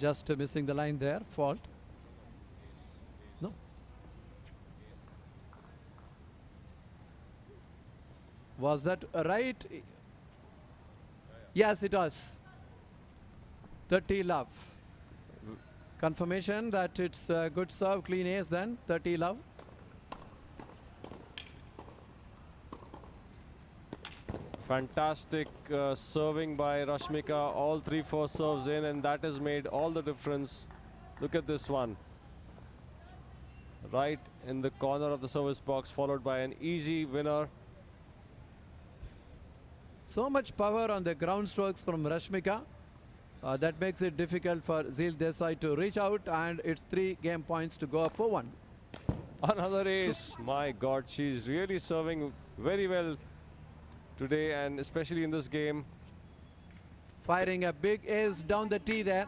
Just missing the line there. Fault. No. Was that right? Yes, it was. 30 love. Confirmation that it's a good serve, clean ace then. 30 love. Fantastic serving by Rashmika. All 3-4 serves in, and that has made all the difference. Look at this one. Right in the corner of the service box, followed by an easy winner. So much power on the ground strokes from Rashmika. That makes it difficult for Zeel Desai to reach out, and it's 3 game points to go up for 1. Another ace. My God, she's really serving very well today, and especially in this game. Firing a big ace down the tee there.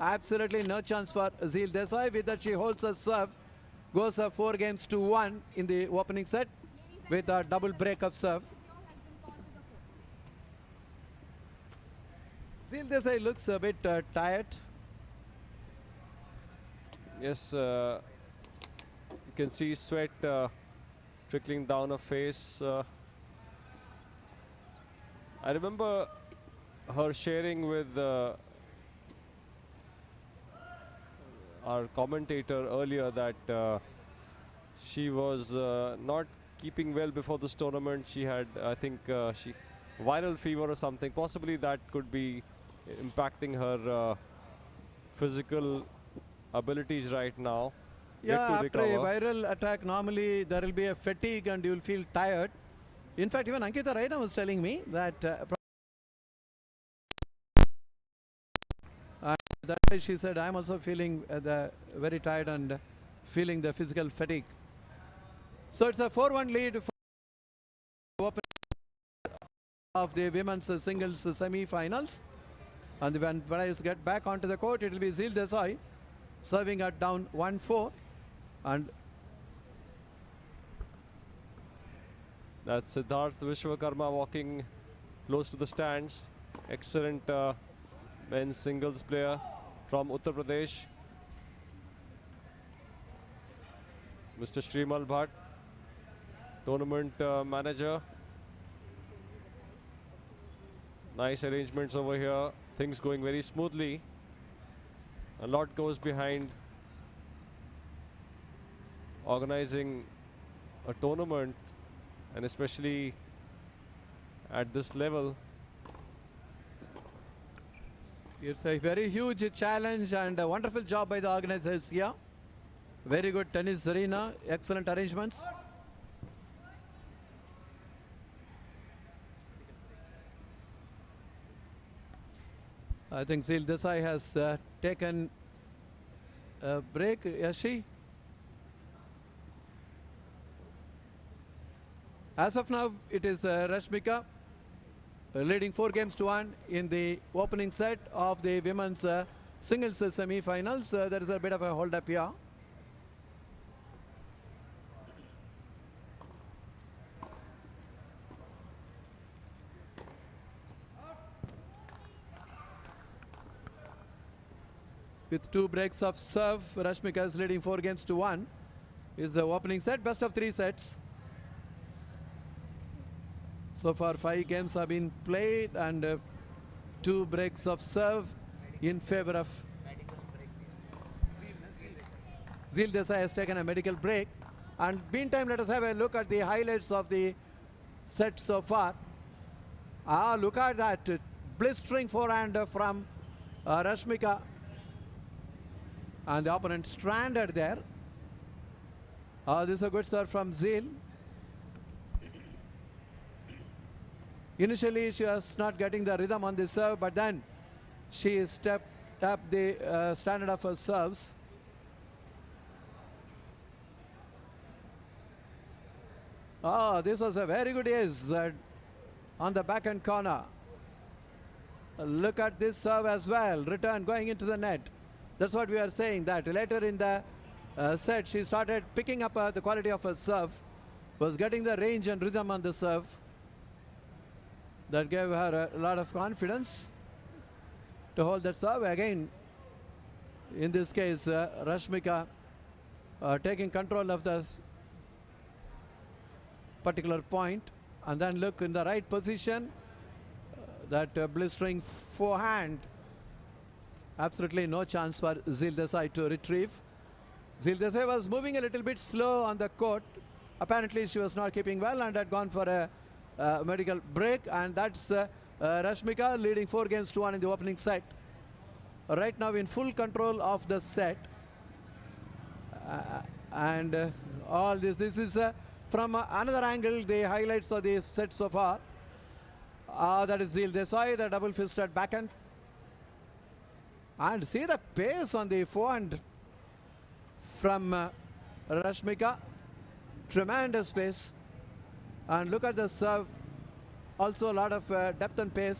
Absolutely no chance for Zeel Desai. With that, she holds her serve. Goes 4 games to 1 in the opening set with a double break of serve. Zeel Desai looks a bit tired. Yes, you can see sweat trickling down her face. I remember her sharing with our commentator earlier that she was not keeping well before this tournament. She had, I think, viral fever or something. Possibly that could be impacting her physical abilities right now. Yeah, after a viral attack, normally there will be a fatigue and you will feel tired. In fact, even Ankita Raina was telling me that that she said, I'm also feeling very tired and feeling the physical fatigue. So it's a 4-1 lead for the open of the women's singles semi-finals. And when players get back onto the court, it will be Zeel Desai serving at down 1-4. And that's Siddharth Vishwakarma walking close to the stands. Excellent men's singles player from Uttar Pradesh. Mr. Shrimal Bhatt, tournament manager. Nice arrangements over here. Things going very smoothly. A lot goes behind organizing a tournament, and especially at this level. It's a very huge challenge and a wonderful job by the organizers here. Very good tennis arena, excellent arrangements. I think Zeel Desai has taken a break, has she? As of now, it is Rashmika leading 4 games to 1 in the opening set of the women's singles semi-finals. There is a bit of a hold-up here. With 2 breaks of serve, Rashmika is leading 4 games to 1. Is the opening set, best of 3 sets. So far 5 games have been played and 2 breaks of serve in favor of Zeel Desai has taken a medical break. And meantime, let us have a look at the highlights of the set so far. Look at that blistering forehand from Rashmika. And the opponent stranded there. This is a good serve from Zeel. Initially, she was not getting the rhythm on the serve, but then she stepped up the standard of her serves. This was a very good ace on the backhand corner. Look at this serve as well. Return going into the net. That's what we are saying, that later in the set, she started picking up the quality of her serve, was getting the range and rhythm on the serve. That gave her a lot of confidence to hold that serve. Again, In this case, Rashmika taking control of the particular point, and then look in the right position. That blistering forehand. Absolutely no chance for Zil Desai to retrieve. Zil Desai was moving a little bit slow on the court. Apparently she was not keeping well and had gone for a medical break, and that's Rashmika leading 4 games to 1 in the opening set. Right now in full control of the set. And all this is from another angle, the highlights of the set so far. That is Zil Desai, the double fisted backhand. And see the pace on the forehand from Rashmika. Tremendous pace. And look at the serve. Also a lot of depth and pace.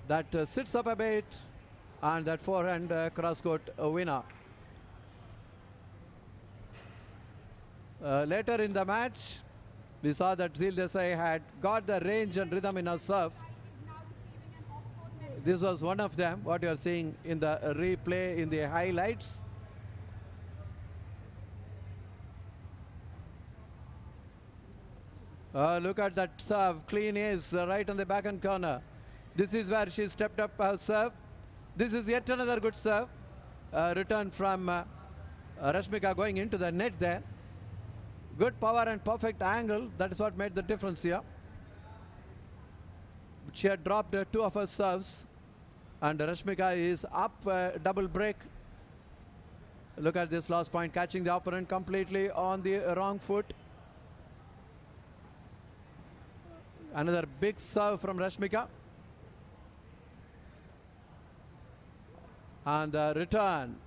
That sits up a bit. And that forehand cross-court winner. Later in the match, we saw that Zil Desai had got the range and rhythm in her serve. This was one of them, what you are seeing in the replay, in the highlights. Look at that serve, clean ace, right on the backhand corner. This is where she stepped up her serve. This is yet another good serve. Return from Rashmika going into the net there. Good power and perfect angle. That is what made the difference here. She had dropped 2 of her serves. And Rashmika is up double break. Look at this last point, catching the opponent completely on the wrong foot. Another big serve from Rashmika. And the return.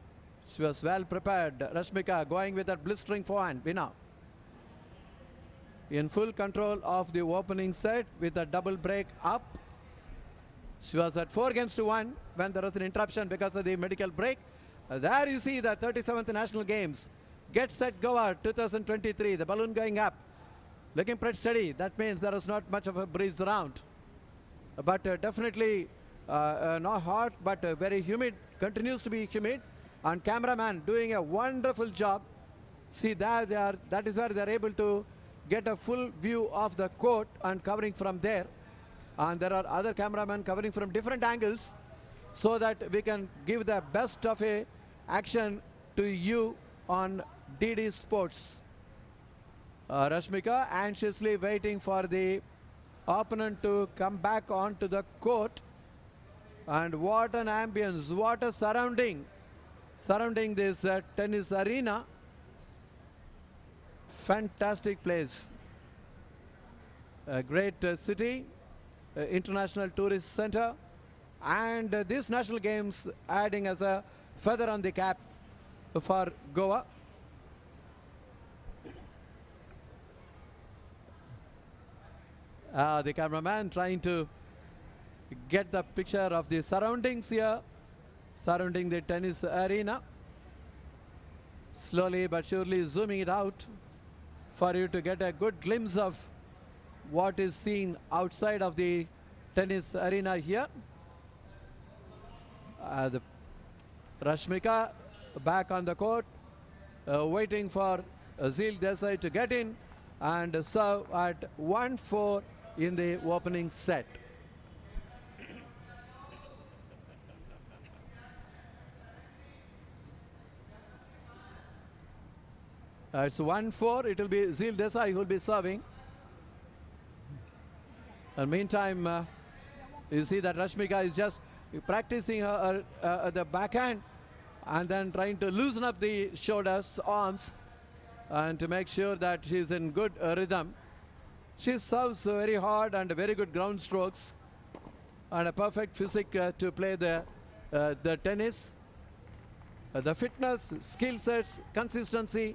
She was well prepared. Rashmika going with that blistering forehand. Winner. In full control of the opening set with a double break up. She was at 4 games to 1 when there was an interruption because of the medical break. There you see the 37th National Games. Get Set Goa 2023. The balloon going up. Looking pretty steady. That means there is not much of a breeze around. But definitely not hot, but very humid. Continues to be humid. And cameraman doing a wonderful job. See there they are. That is where they are able to get a full view of the court and covering from there. And there are other cameramen covering from different angles so that we can give the best of a action to you on DD Sports. Rashmika anxiously waiting for the opponent to come back onto the court. And what an ambience, what a surrounding this tennis arena. Fantastic place. A great city. International Tourist Center, and these national games adding as a feather on the cap for Goa. The cameraman trying to get the picture of the surroundings here, surrounding the tennis arena. Slowly but surely zooming it out for you to get a good glimpse of what is seen outside of the tennis arena here. The Rashmika back on the court, waiting for Zil Desai to get in and serve at 1-4 in the opening set. It's 1-4. It will be Zil Desai who will be serving. And meantime, you see that Rashmika is just practicing the backhand and then trying to loosen up the shoulders, arms, and to make sure that she's in good rhythm. She serves very hard and very good ground strokes and a perfect physique to play the tennis. The fitness, skill sets, consistency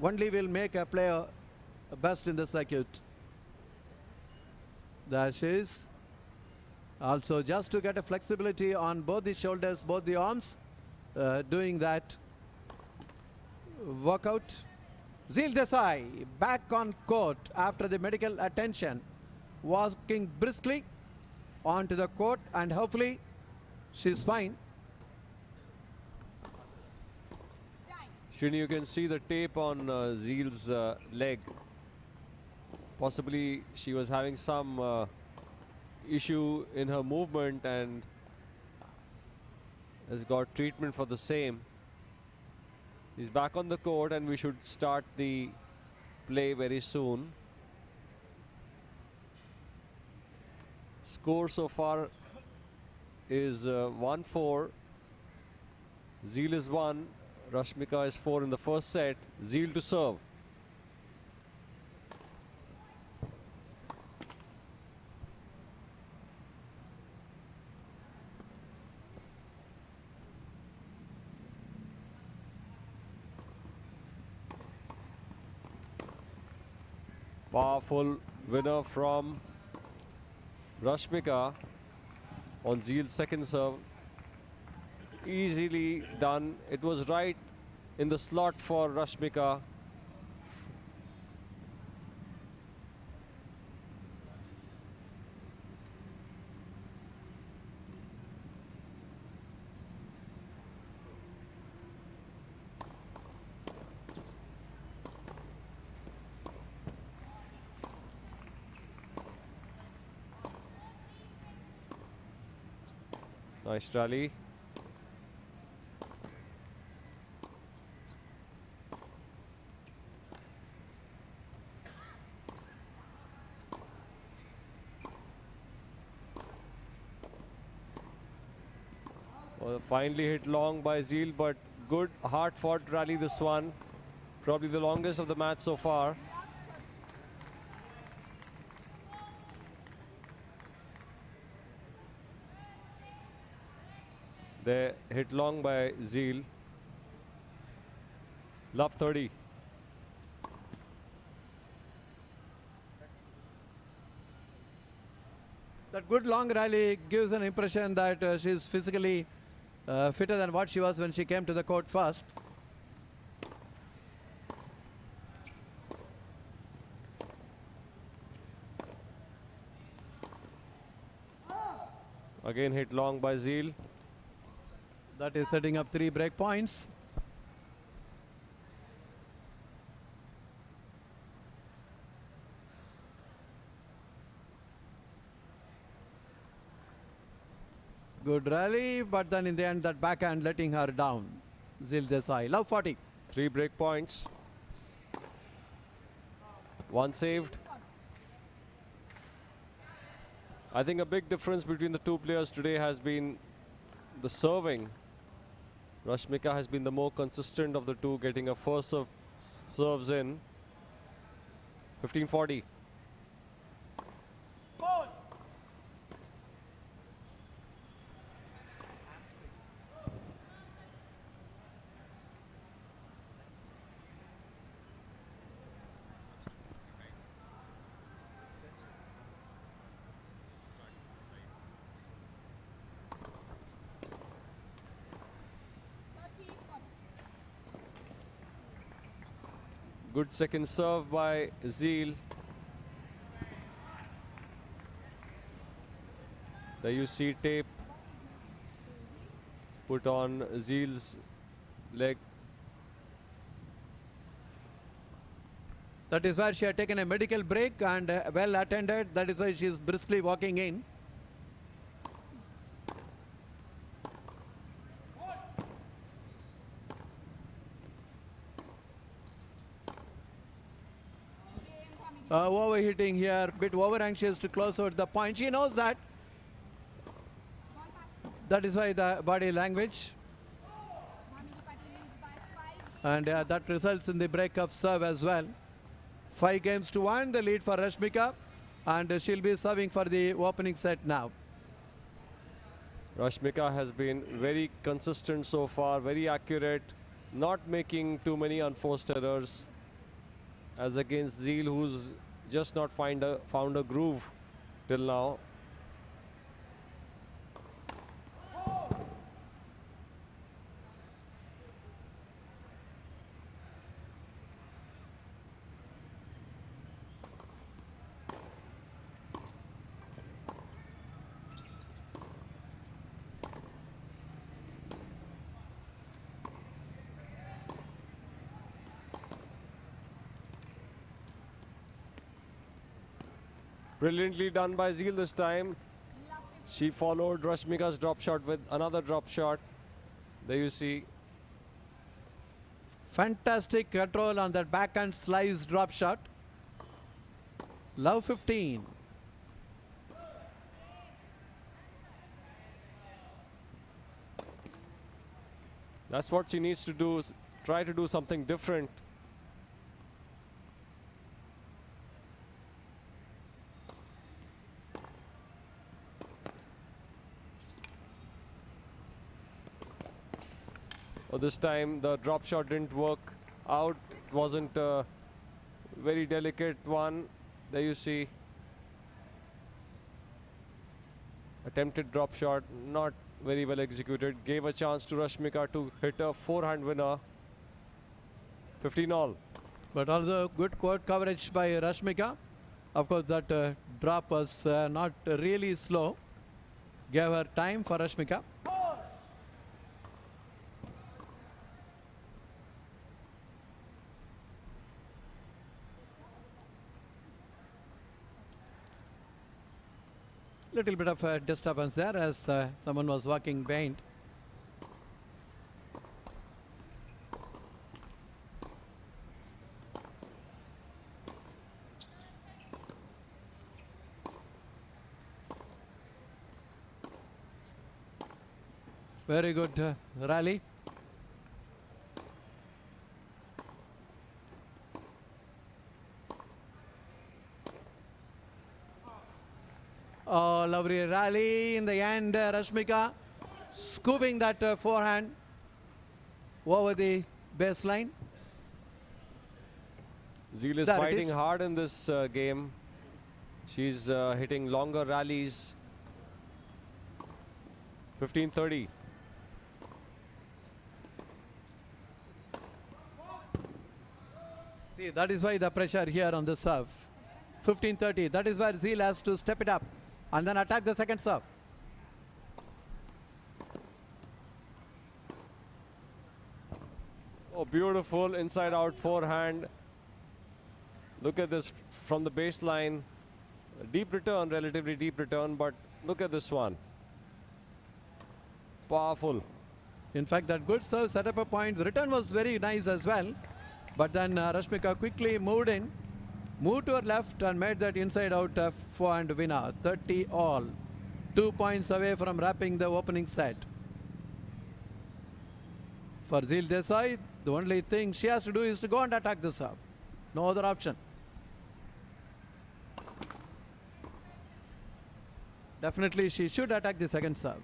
only will make a player best in the circuit. There she is. Also just to get a flexibility on both the shoulders, both the arms, doing that workout. Zil Desai back on court after the medical attention, walking briskly onto the court, and hopefully She's fine. Srini, you can see the tape on Zeal's leg. Possibly she was having some issue in her movement and has got treatment for the same. He's back on the court and we should start the play very soon. Score so far is 1-4. Zeal is 1. Rashmika is 4 in the first set. Zeal to serve. Powerful winner from Rashmika on Zeal's second serve. Easily done. It was right in the slot for Rashmika. Nice rally. Well, finally hit long by Zeal, but good hard-fought rally this one. Probably the longest of the match so far. They hit long by Zeal. Love 30. That good long rally gives an impression that she's physically fitter than what she was when she came to the court first. Again hit long by Zeal. That is setting up 3 break points. Good rally, but then in the end that backhand letting her down. Zil Desai. Love 40. 3 break points. 1 saved. I think a big difference between the two players today has been the serving. Rashmika has been the more consistent of the two, getting a first serves in. 15-40. Good second serve by Zeal. There you see tape put on Zeal's leg. That is where she had taken a medical break and well attended. That is why she is briskly walking in. Overhitting here, bit over anxious to close out the point. She knows that. That is why the body language. And that results in the break-up serve as well. 5 games to 1, the lead for Rashmika. And she'll be serving for the opening set now. Rashmika has been very consistent so far, very accurate, not making too many unforced errors. As against Zeal, who's just not found a groove till now. Brilliantly done by Zeel this time. She followed Rashmika's drop shot with another drop shot. There you see. Fantastic control on that backhand slice drop shot. Love 15. That's what she needs to do, is try to do something different. Well, this time the drop shot didn't work out. It wasn't a very delicate one. There you see. Attempted drop shot, not very well executed. Gave a chance to Rashmika to hit a forehand winner. 15 all. But also good court coverage by Rashmika. Of course, that drop was not really slow. Gave her time for Rashmika. Little bit of a disturbance there as someone was walking behind. Very good rally. Oh, lovely rally in the end. Rashmika scooping that forehand over the baseline. Zeel is fighting hard in this game. She's hitting longer rallies. 15-30. See, that is why the pressure here on the serve. 15-30. That is where Zeel has to step it up and then attack the second serve. Oh, beautiful inside out forehand. Look at this from the baseline. A deep return, relatively deep return, but look at this one. Powerful. In fact, that good serve set up a point. The return was very nice as well. But then Rashmika quickly moved in, moved to her left and made that inside out forehand winner. 30 all. 2 points away from wrapping the opening set. For Zeel Desai, the only thing she has to do is to go and attack the serve. No other option. Definitely she should attack the second serve.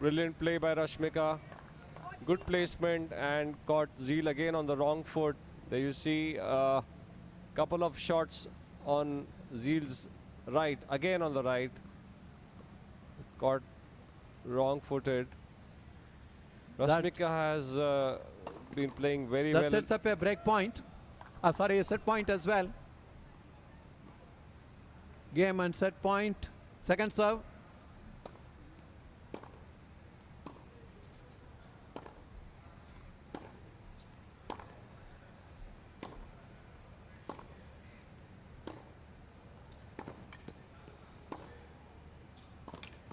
Brilliant play by Rashmika. Good placement and caught Zeel again on the wrong foot. There you see a couple of shots on Zeel's right, again on the right. Caught wrong-footed. Rashmika has been playing very well. That sets up a break point. Sorry, a set point as well. Game and set point. Second serve.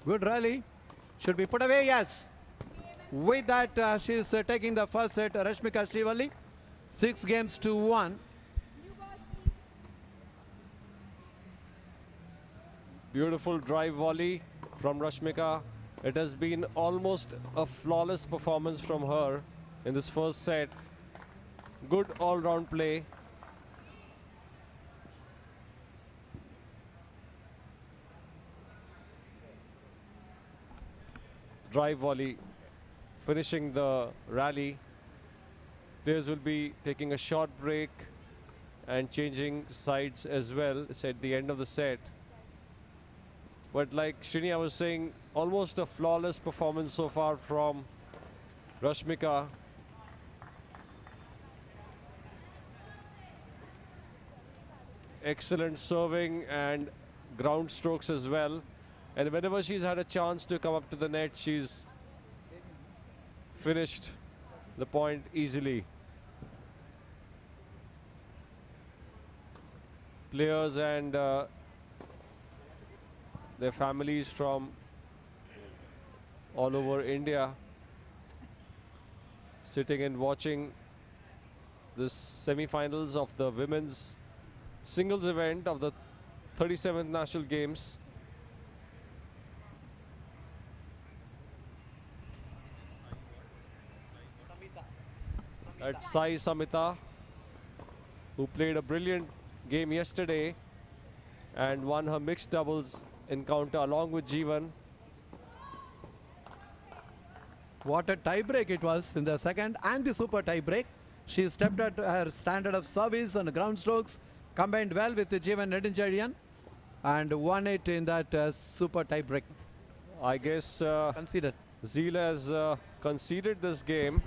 Good rally. Should be put away, yes. With that, she is taking the first set, Rashmika Srivalli. 6-1. Beautiful drive volley from Rashmika. It has been almost a flawless performance from her in this first set. Good all-round play. Drive volley finishing the rally. Players will be taking a short break and changing sides as well. It's at the end of the set. But like Srini, was saying, almost a flawless performance so far from Rashmika. Excellent serving and ground strokes as well. And whenever she's had a chance to come up to the net, she's finished the point easily. Players and their families from all over India sitting and watching this semi-finals of the women's singles event of the 37th National Games. That's Sai Samita, who played a brilliant game yesterday and won her mixed doubles encounter along with Jeevan. What a tie break it was in the second and the super tie break. She stepped at her standard of service and ground strokes, combined well with the Jeevan Nedunchezhian and won it in that super tie break. I guess Conceded. Zeel has conceded this game.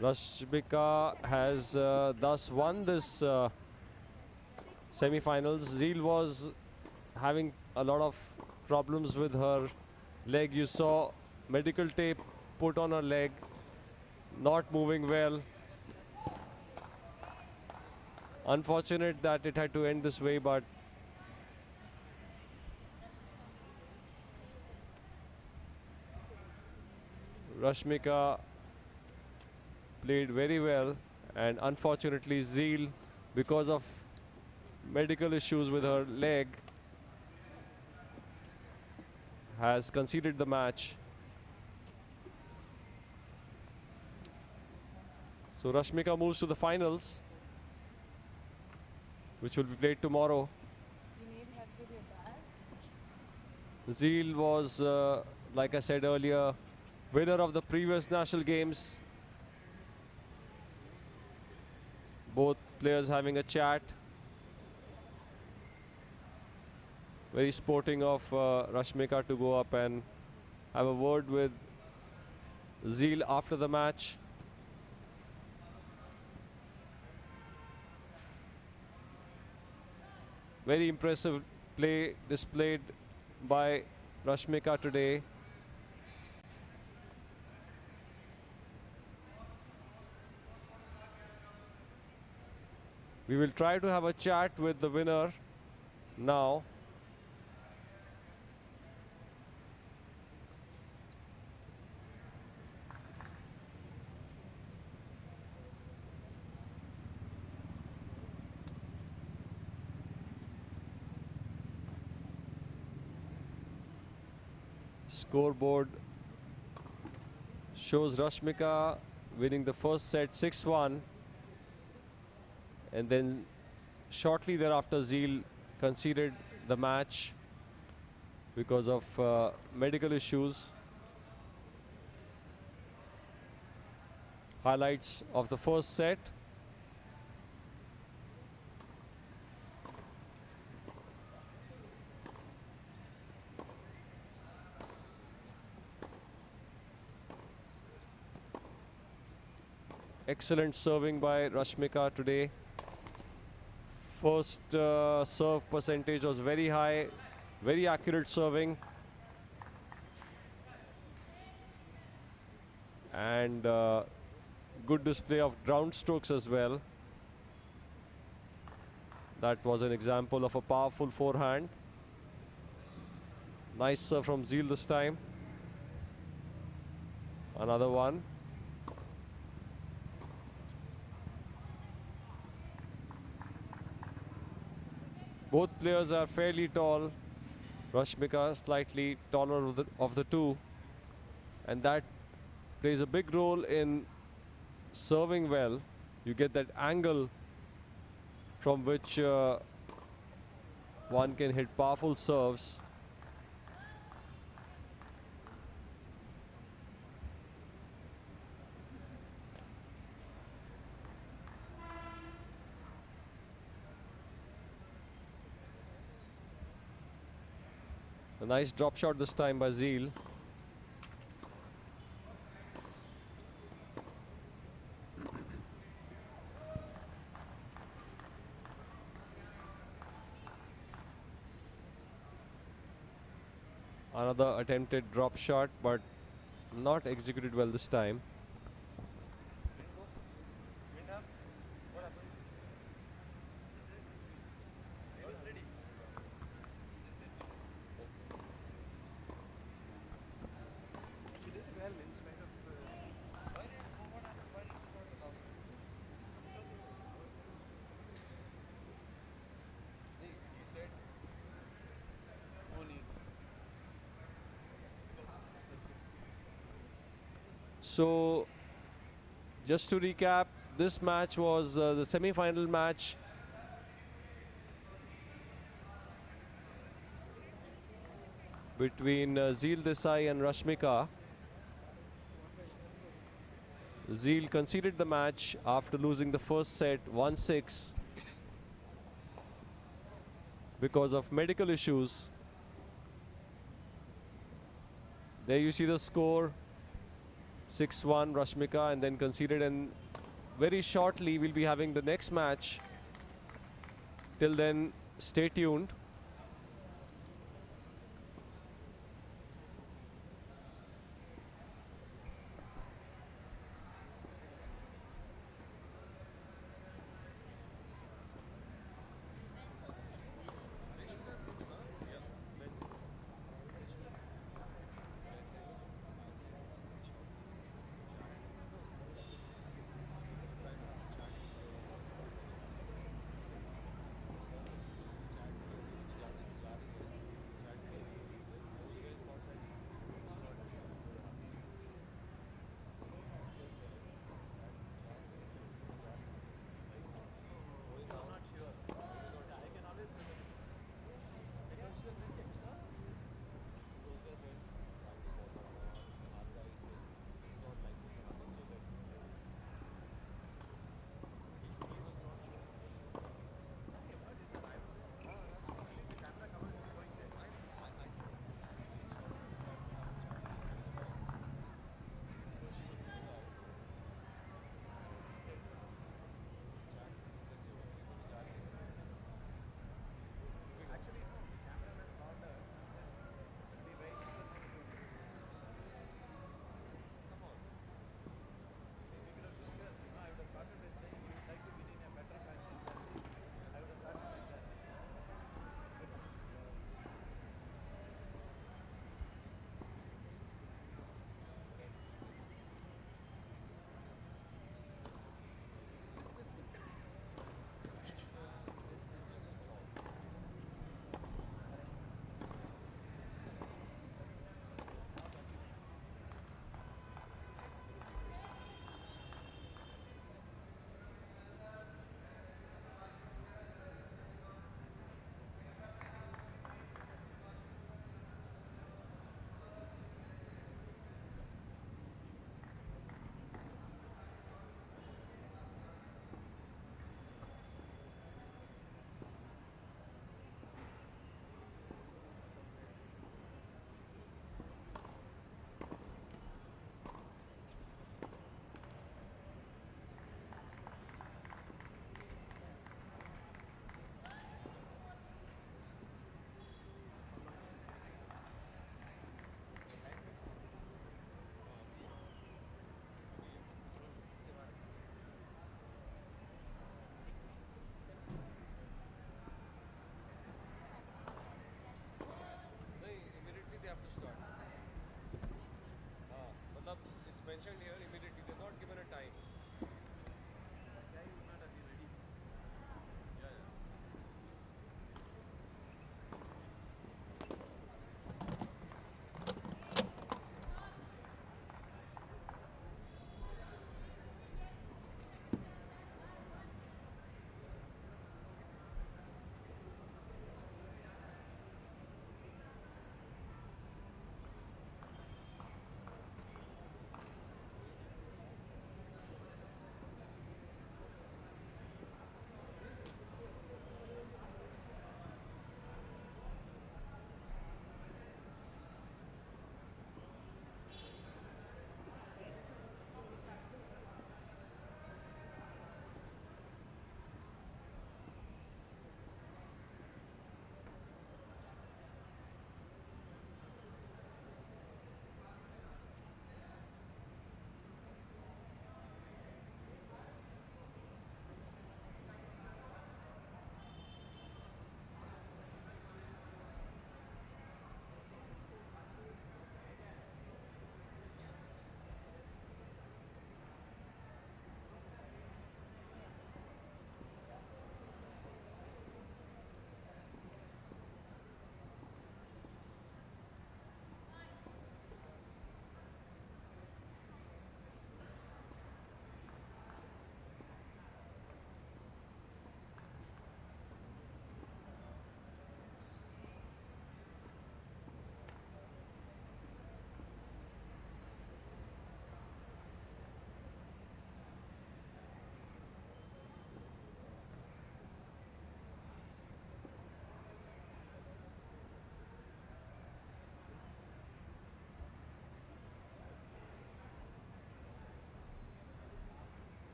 Rashmika has thus won this semi-finals. Zeel was having a lot of problems with her leg. You saw medical tape put on her leg, not moving well. Unfortunate that it had to end this way, but Rashmika played very well, and unfortunately Zeel, because of medical issues with her leg, has conceded the match. So Rashmika moves to the finals, which will be played tomorrow. Zeel was, like I said earlier, winner of the previous national games. Both players having a chat. Very sporting of Rashmika to go up and have a word with Zeel after the match. Very impressive play displayed by Rashmika today. We will try to have a chat with the winner now. Scoreboard shows Rashmika winning the first set 6-1, and then shortly thereafter Zeel conceded the match because of medical issues. Highlights of the first set. Excellent serving by Rashmika today. First serve percentage was very high, very accurate serving. And good display of ground strokes as well. That was an example of a powerful forehand. Nice serve from Zeel this time. Another one. Both players are fairly tall. Rashmika slightly taller of the two, and that plays a big role in serving well. You get that angle from which one can hit powerful serves. A nice drop shot this time by Zeel. Another attempted drop shot, but not executed well this time. So, just to recap, this match was the semi-final match between Desai and Rashmika. Zeel conceded the match after losing the first set 1-6 because of medical issues. There you see the score, 6-1 Rashmika, and then conceded, and very shortly we'll be having the next match. Till then, stay tuned.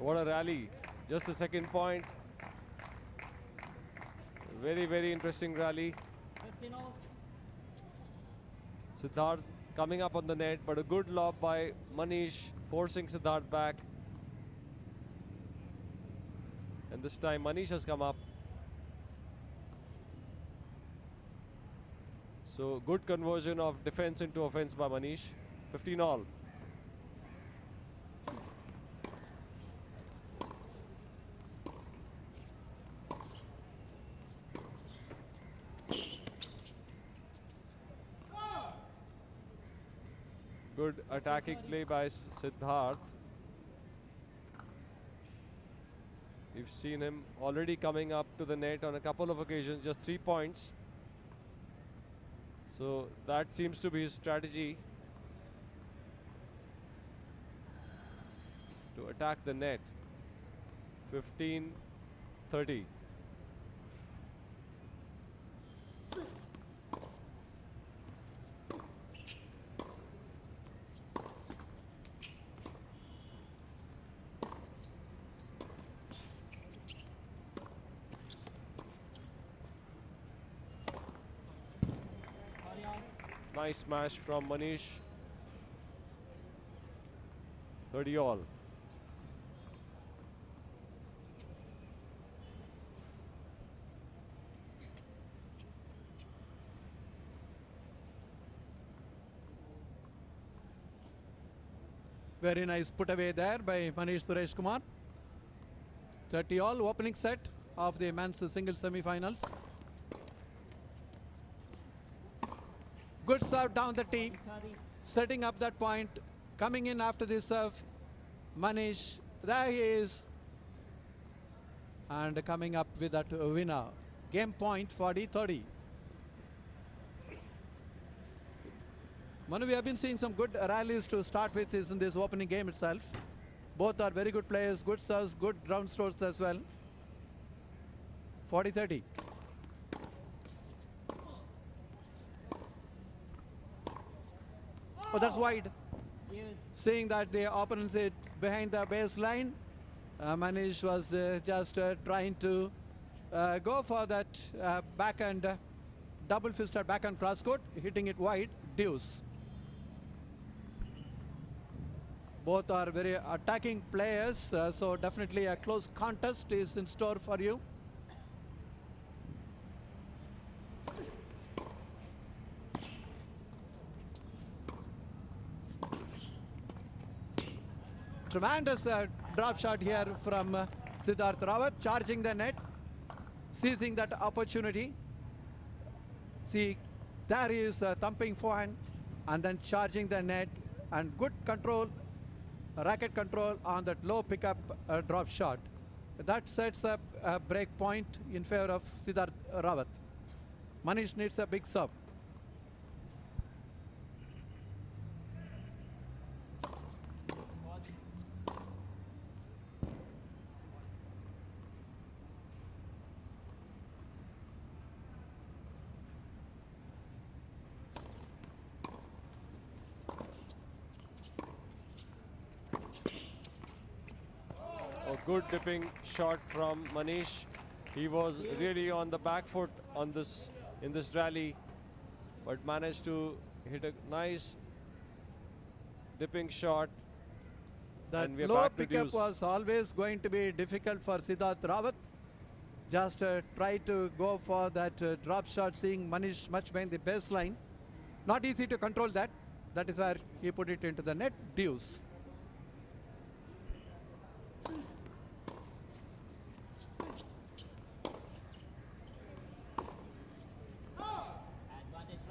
What a rally. Just a second point. Very, very interesting rally. Siddharth coming up on the net, but a good lob by Manish, forcing Siddharth back. And this time Manish has come up. So good conversion of defense into offense by Manish. 15 all. Good attacking play by Siddharth. We've seen him already coming up to the net on a couple of occasions, just 3 points. So that seems to be his strategy, to attack the net. 15-30. Nice smash from Manish. 30 all. Very nice put away there by Manish Suresh Kumar. 30 all, opening set of the men's singles semi-finals. Good serve down the tee, setting up that point, coming in after this serve. Manish, there he is, and coming up with that winner. Game point 40-30. Manu, we have been seeing some good rallies to start with in this opening game itself. Both are very good players, good serves, good ground strokes as well. 40-30. Oh, that's wide. Seeing that the opponents is behind the baseline, Manish was just trying to go for that backhand, double-fisted backhand cross-court, hitting it wide, deuce. Both are very attacking players, so definitely a close contest is in store for you. Tremendous drop shot here from Siddharth Rawat, charging the net, seizing that opportunity. See, there is the thumping forehand and then charging the net, and good control, racket control on that low pickup drop shot. That sets up a break point in favor of Siddharth Rawat. Manish needs a big serve. Good dipping shot from Manish. He was really on the back foot on this in this rally, but managed to hit a nice dipping shot. That and we are low back to pickup deuce. was always going to be difficult for Siddharth Rawat. Just try to go for that drop shot, seeing Manish much behind the baseline. Not easy to control that. That is where he put it into the net, deuce.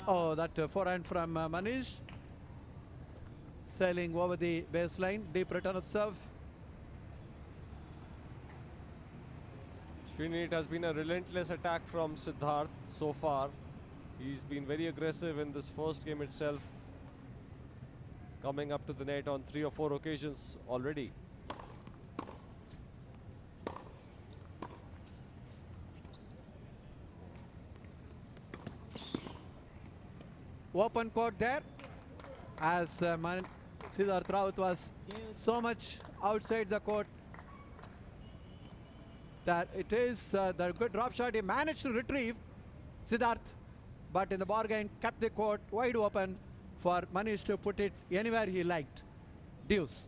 Oh, that forehand from Manish. Sailing over the baseline, deep return of serve. Srini, it has been a relentless attack from Siddharth so far. He's been very aggressive in this first game itself, coming up to the net on 3 or 4 occasions already. Open court there, as Siddharth Rawat was so much outside the court, That it is the good drop shot. He managed to retrieve Siddharth, but in the bargain cut the court wide open for Manish to put it anywhere he liked. Deuce.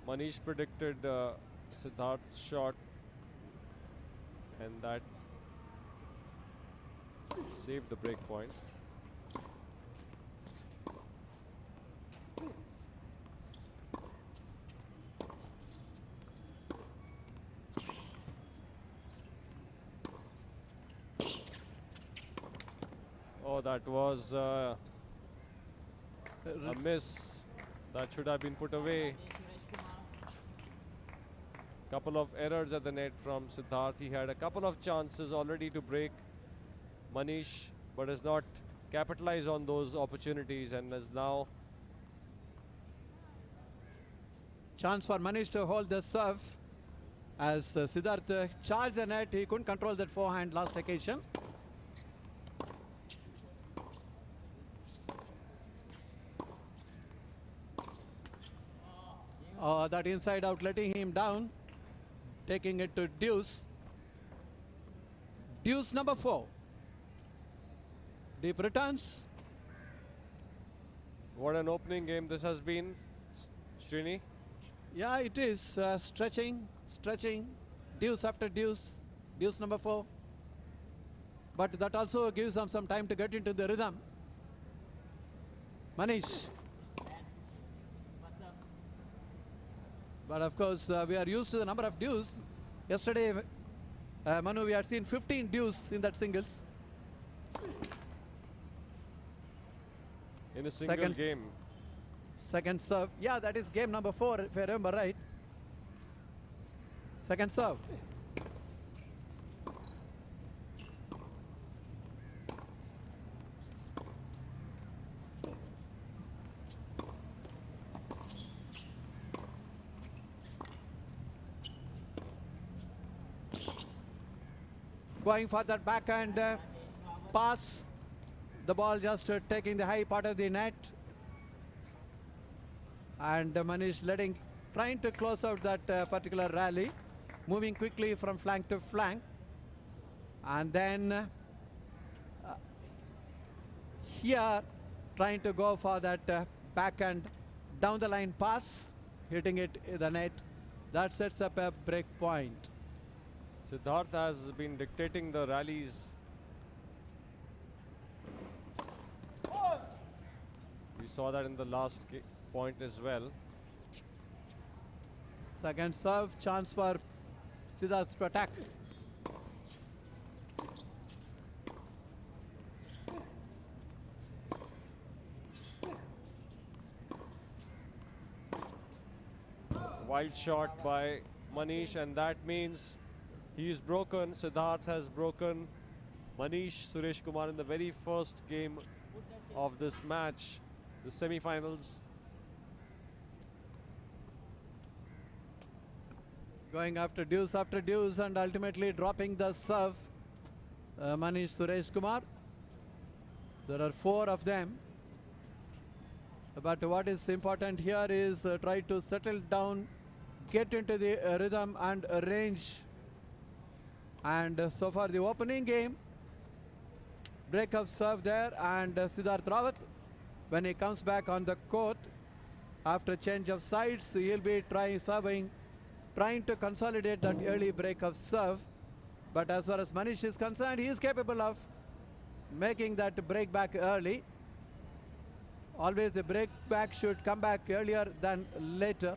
Manish predicted Siddharth's shot, and that saved the break point. Oh, that was a miss. That should have been put away. Couple of errors at the net from Siddharth. He had a couple of chances already to break Manish, but has not capitalized on those opportunities and is now Chance for Manish to hold the serve. As Siddharth charged the net, he couldn't control that forehand last occasion. That inside out letting him down, taking it to deuce. Deuce number 4. Deep returns. what an opening game this has been, Srini. Yeah, it is stretching, deuce after deuce, deuce number 4. But that also gives them some time to get into the rhythm. Manish. But of course, we are used to the number of deuce. Yesterday, Manu, we had seen 15 deuce in that singles. In a single Second game. Second serve. Yeah, that is game number 4, if I remember right. Second serve. Going for that backhand pass. The ball just taking the high part of the net. And Manish trying to close out that particular rally. Moving quickly from flank to flank. And then here trying to go for that backhand down the line pass. Hitting it in the net. That sets up a break point. Siddharth has been dictating the rallies. We saw that in the last point as well. Second serve, chance for Siddharth to attack. Wild shot by Manish, and that means he is broken. Siddharth has broken Manish Suresh Kumar in the very first game of this match, the semi-finals. Going after deuce and ultimately dropping the serve. Manish Suresh Kumar. There are 4 of them. But what is important here is try to settle down, get into the rhythm and range. And so far the opening game, break of serve there, and Siddharth Rawat, when he comes back on the court after change of sides, he'll be trying to consolidate that early break of serve. But as far as Manish is concerned, he is capable of making that break back early. Always the break back should come back earlier than later.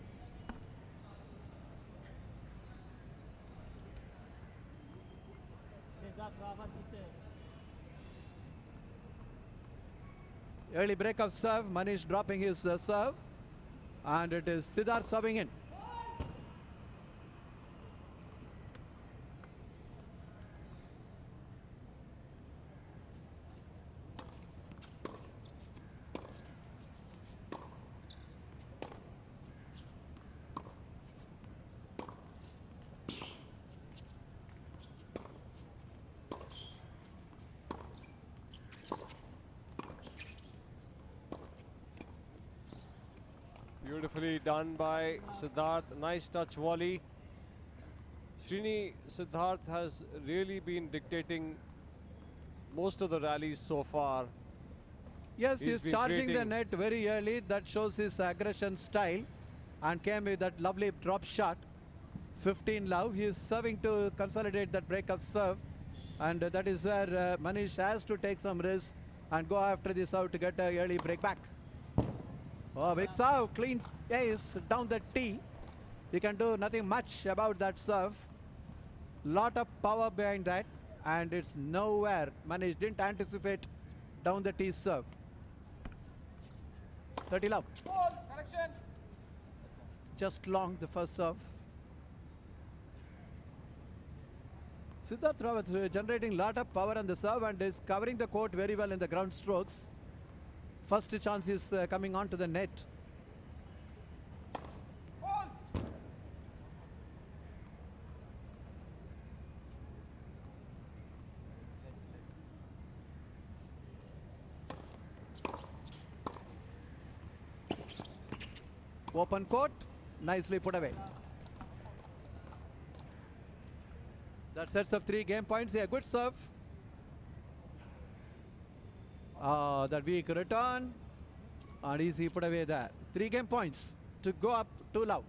Early break of serve, Manish dropping his serve, and it is Siddharth serving in. Beautifully done by Siddharth. Nice touch volley. Srini, Siddharth has really been dictating most of the rallies so far. Yes, He's he's been charging the creating- net very early. That shows his aggression style and came with that lovely drop shot. 15 love. He is serving to consolidate that break of serve. And that is where Manish has to take some risk and go after the serve to get a early break back. Oh, big serve. Clean ace down the tee. He can do nothing much about that serve. Lot of power behind that. And it's nowhere. Manish didn't anticipate down the tee serve. 30 love. Just long the first serve. Siddharth Rawat generating lot of power on the serve and is covering the court very well in the ground strokes. First chance is coming onto the net. Open court, nicely put away. That sets up 3 game points. A good serve. That weak return. And easy put away there. 3 game points to go up 2 love.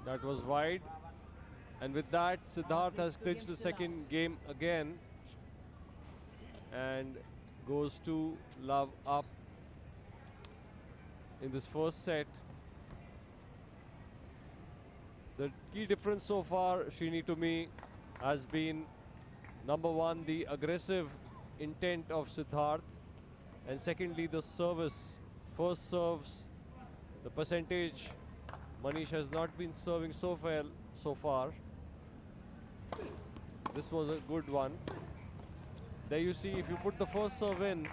That was wide. And with that, Siddharth has clinched the second game again and goes to love up in this first set. The key difference so far, Srini, to me, has been number one, the aggressive intent of Siddharth, and secondly, the service. First serves, the percentage. Manish has not been serving so well so far. This was a good one. There you see, if you put the first serve in,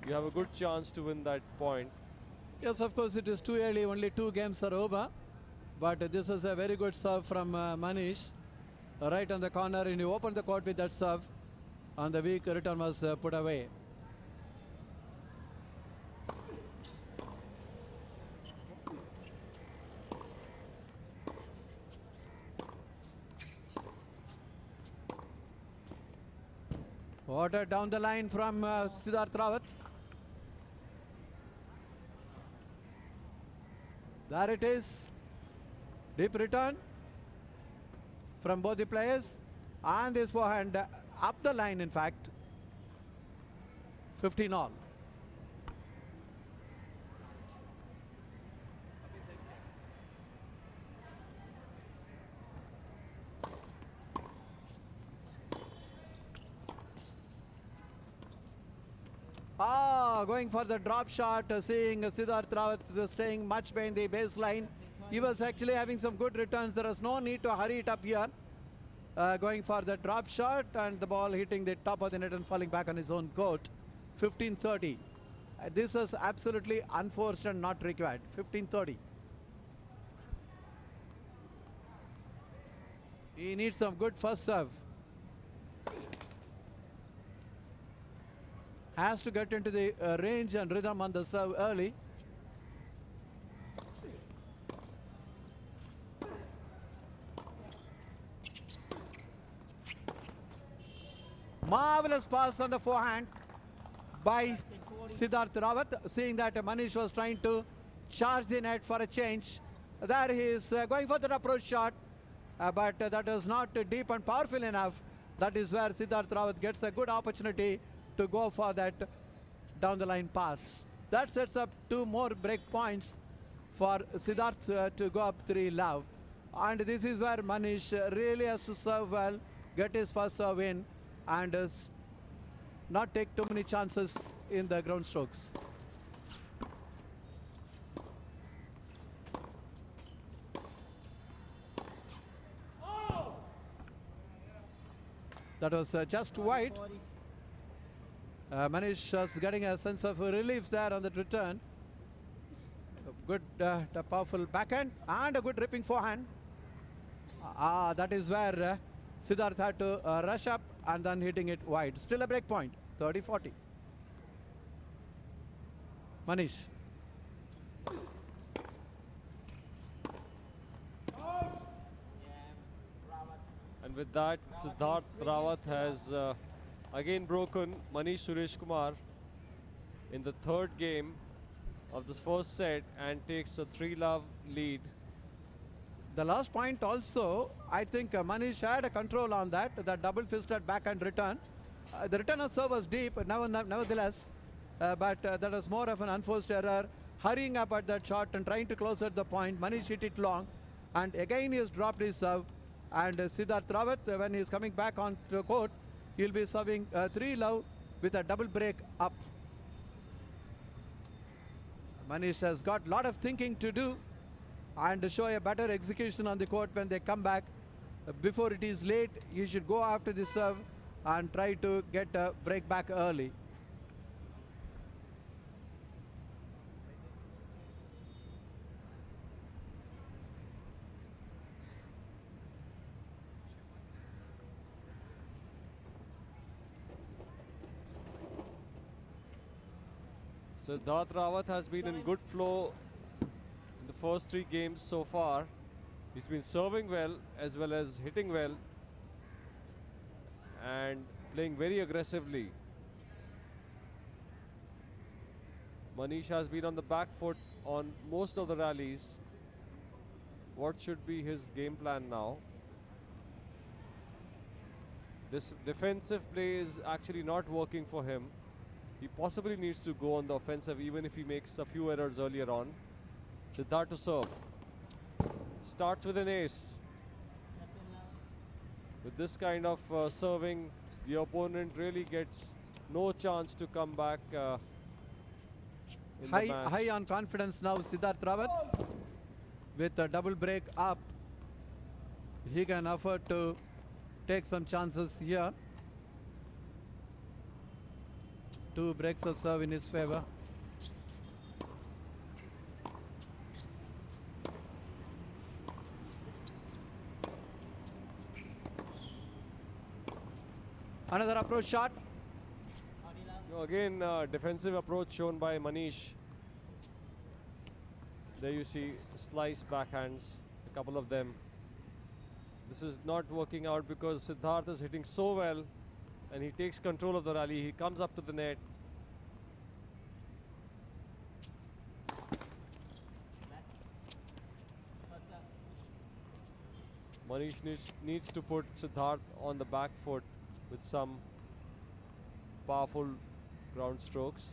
you have a good chance to win that point. Yes, of course, it is too early. Only 2 games are over. But this is a very good serve from Manish. Right on the corner, and he opened the court with that serve. And the weak return was put away. Water down the line from Siddharth Rawat. There it is. Deep return from both the players. And this forehand up the line, in fact. 15 all. Going for the drop shot, seeing Siddharth Rawat staying much behind the baseline. He was actually having some good returns. There was no need to hurry it up here. Going for the drop shot and the ball hitting the top of the net and falling back on his own court. 15-30. This was absolutely unforced and not required. 15-30. He needs some good first serve. Has to get into the range and rhythm on the serve early. Marvelous pass on the forehand by Siddharth Rawat. Seeing that Manish was trying to charge the net for a change. There he is going for that approach shot. But that is not deep and powerful enough. That is where Siddharth Rawat gets a good opportunity to go for that down the line pass. That sets up 2 more break points for Siddharth to go up 3 love. And this is where Manish really has to serve well, get his first serve in, and not take too many chances in the ground strokes. That was just wide. Manish was getting a sense of relief there on that return. A good, powerful backhand and a good ripping forehand. That is where Siddharth had to rush up and then hitting it wide. Still a break point, 30-40. Manish. And with that, Siddharth Rawat has again broken Manish Suresh Kumar in the third game of this first set and takes a 3-love lead. The last point also, I think Manish had a control on that double-fisted backhand return. The return of serve was deep, nevertheless, but that was more of an unforced error. Hurrying up at that shot and trying to close at the point, Manish hit it long, and again he has dropped his serve. And Siddharth Rawat, when he is coming back on the court, he'll be serving 3-love with a double break up. Manish has got a lot of thinking to do and show a better execution on the court when they come back. Before it is late, he should go after the serve and try to get a break back early. Siddharth Rawat has been in good flow in the first 3 games so far. He's been serving well as hitting well and playing very aggressively. Manish has been on the back foot on most of the rallies. What should be his game plan now? This defensive play is actually not working for him. He possibly needs to go on the offensive even if he makes a few errors earlier on. Siddharth to serve. Starts with an ace. With this kind of serving, the opponent really gets no chance to come back in the match. High on confidence now, Siddharth Rawat. With a double break up, he can afford to take some chances here. 2 breaks of serve in his favor. Another approach shot. No, again, defensive approach shown by Manish. There you see slice backhands, a couple of them. This is not working out because Siddharth is hitting so well and he takes control of the rally. He comes up to the net. Manish needs to put Siddharth on the back foot with some powerful ground strokes.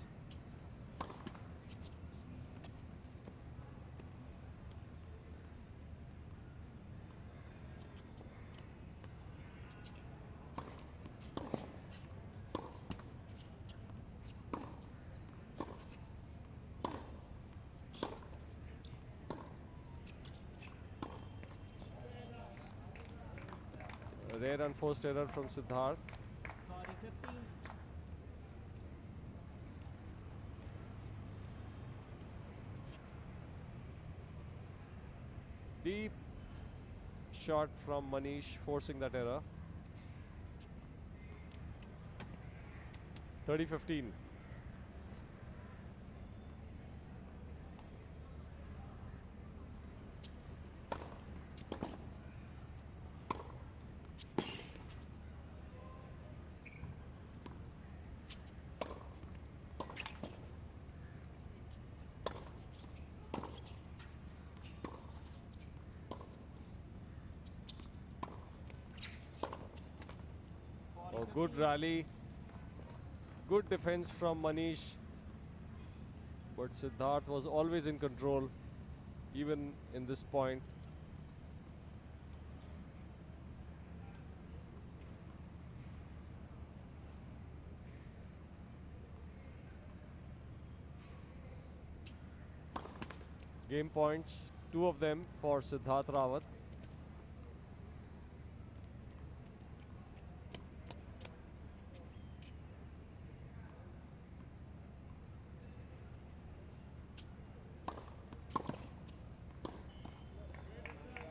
A rare unforced error from Siddharth. Deep shot from Manish, forcing that error. 30-15. Oh, good rally. Good defense from Manish. But Siddharth was always in control, even in this point. Game points, 2 of them for Siddharth Rawat.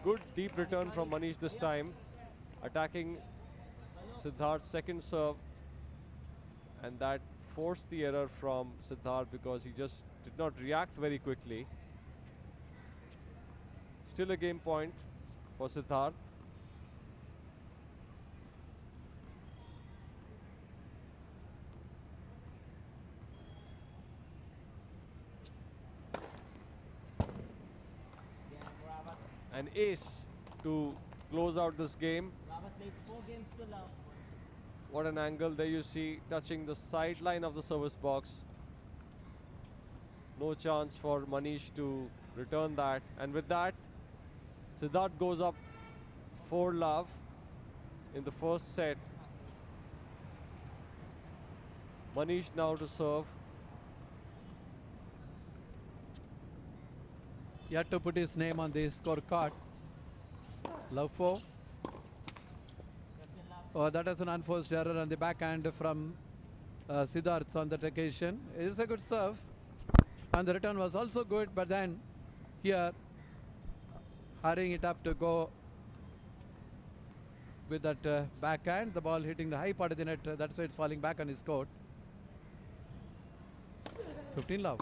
good deep return from Manish this time, attacking Siddharth's second serve, and that forced the error from Siddharth because he just did not react very quickly. Still a game point for Siddharth. An ace to close out this game. What an angle. There you see, touching the sideline of the service box. No chance for Manish to return that. And with that, Siddharth goes up 4-love in the first set. Manish now to serve. He had to put his name on the scorecard. Love 4. Oh, that is an unforced error on the backhand from Siddharth on that occasion. It is a good serve. And the return was also good, but then here, hurrying it up to go with that backhand, the ball hitting the high part of the net, that's why it's falling back on his court. 15-love.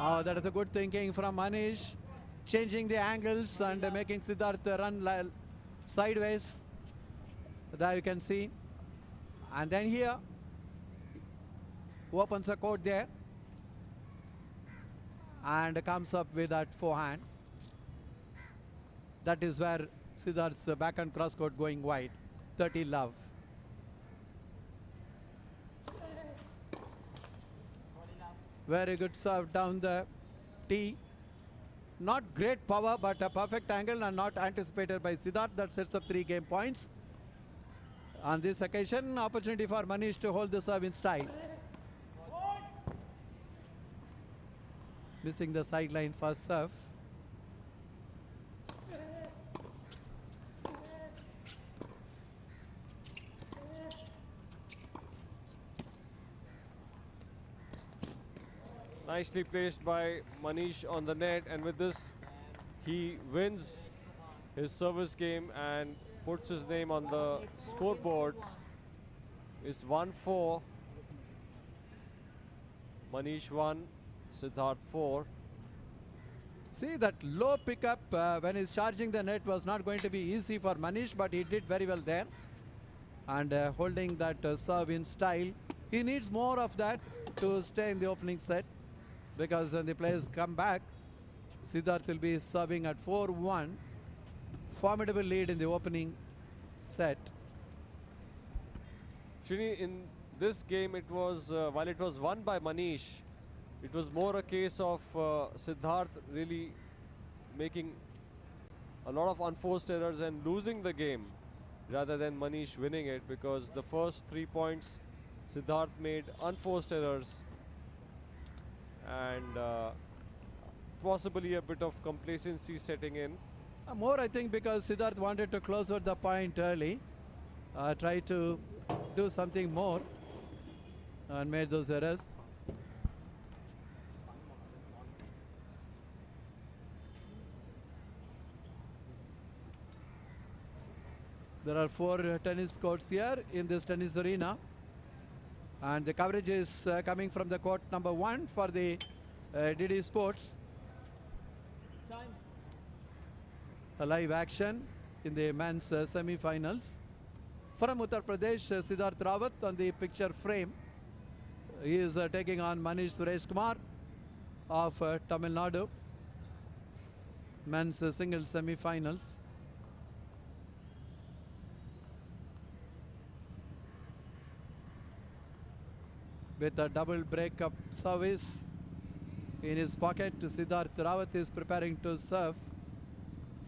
Oh, that is a good thinking from Manish, changing the angles and making Siddharth run sideways. There you can see. And then here, opens a court there and comes up with that forehand. That is where Siddharth's backhand cross court going wide. 30-love. Very good serve down the tee. Not great power, but a perfect angle and not anticipated by Siddharth. That sets up 3 game points. On this occasion, opportunity for Manish to hold the serve in style. Missing the sideline first serve. Nicely placed by Manish on the net, and with this he wins his service game and puts his name on the scoreboard. It's 1-4. Manish 1, Siddharth 4. See, that low pickup when he's charging the net was not going to be easy for Manish, but he did very well there. And holding that serve in style. He needs more of that to stay in the opening set, because when the players come back, Siddharth will be serving at 4-1. Formidable lead in the opening set. Srini, in this game, it was while it was won by Manish, it was more a case of Siddharth really making a lot of unforced errors and losing the game rather than Manish winning it, because the first 3 points Siddharth made unforced errors and possibly a bit of complacency setting in. More, I think, because Siddharth wanted to close out the point early, try to do something more, and made those errors. There are 4 tennis courts here in this tennis arena, and the coverage is coming from the court number 1 for the DD Sports. A live action in the men's semi-finals. From Uttar Pradesh, Siddharth Rawat on the picture frame. He is taking on Manish Rashmika of Tamil Nadu. Men's singles semi-finals. With a double break-up service in his pocket, Siddharth Rawat is preparing to serve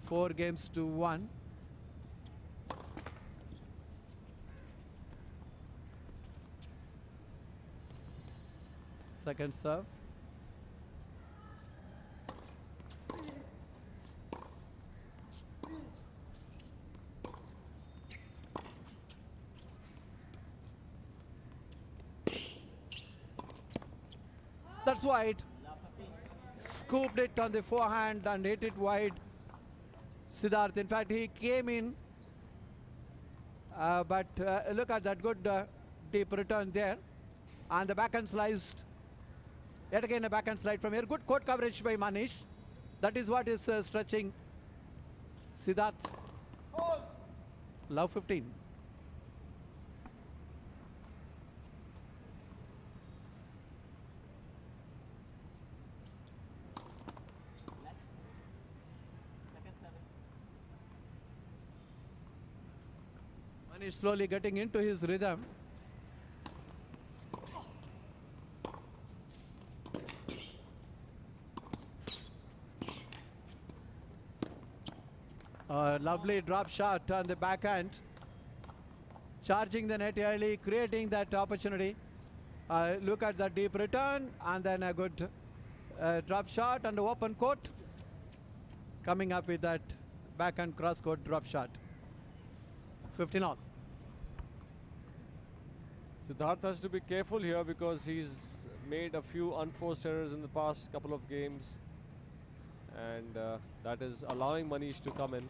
4-1. Second serve. That's wide. Scooped it on the forehand and hit it wide. Siddharth, in fact, he came in, but look at that good deep return there. And the backhand sliced. Yet again a backhand slide from here. Good court coverage by Manish. That is what is stretching Siddharth. Love 15. Manish slowly getting into his rhythm. Lovely drop shot on the backhand. Charging the net early, creating that opportunity. Look at the deep return and then a good drop shot on the open court. Coming up with that backhand cross court drop shot. 15 all. Siddharth has to be careful here because he's made a few unforced errors in the past couple of games, and that is allowing Manish to come in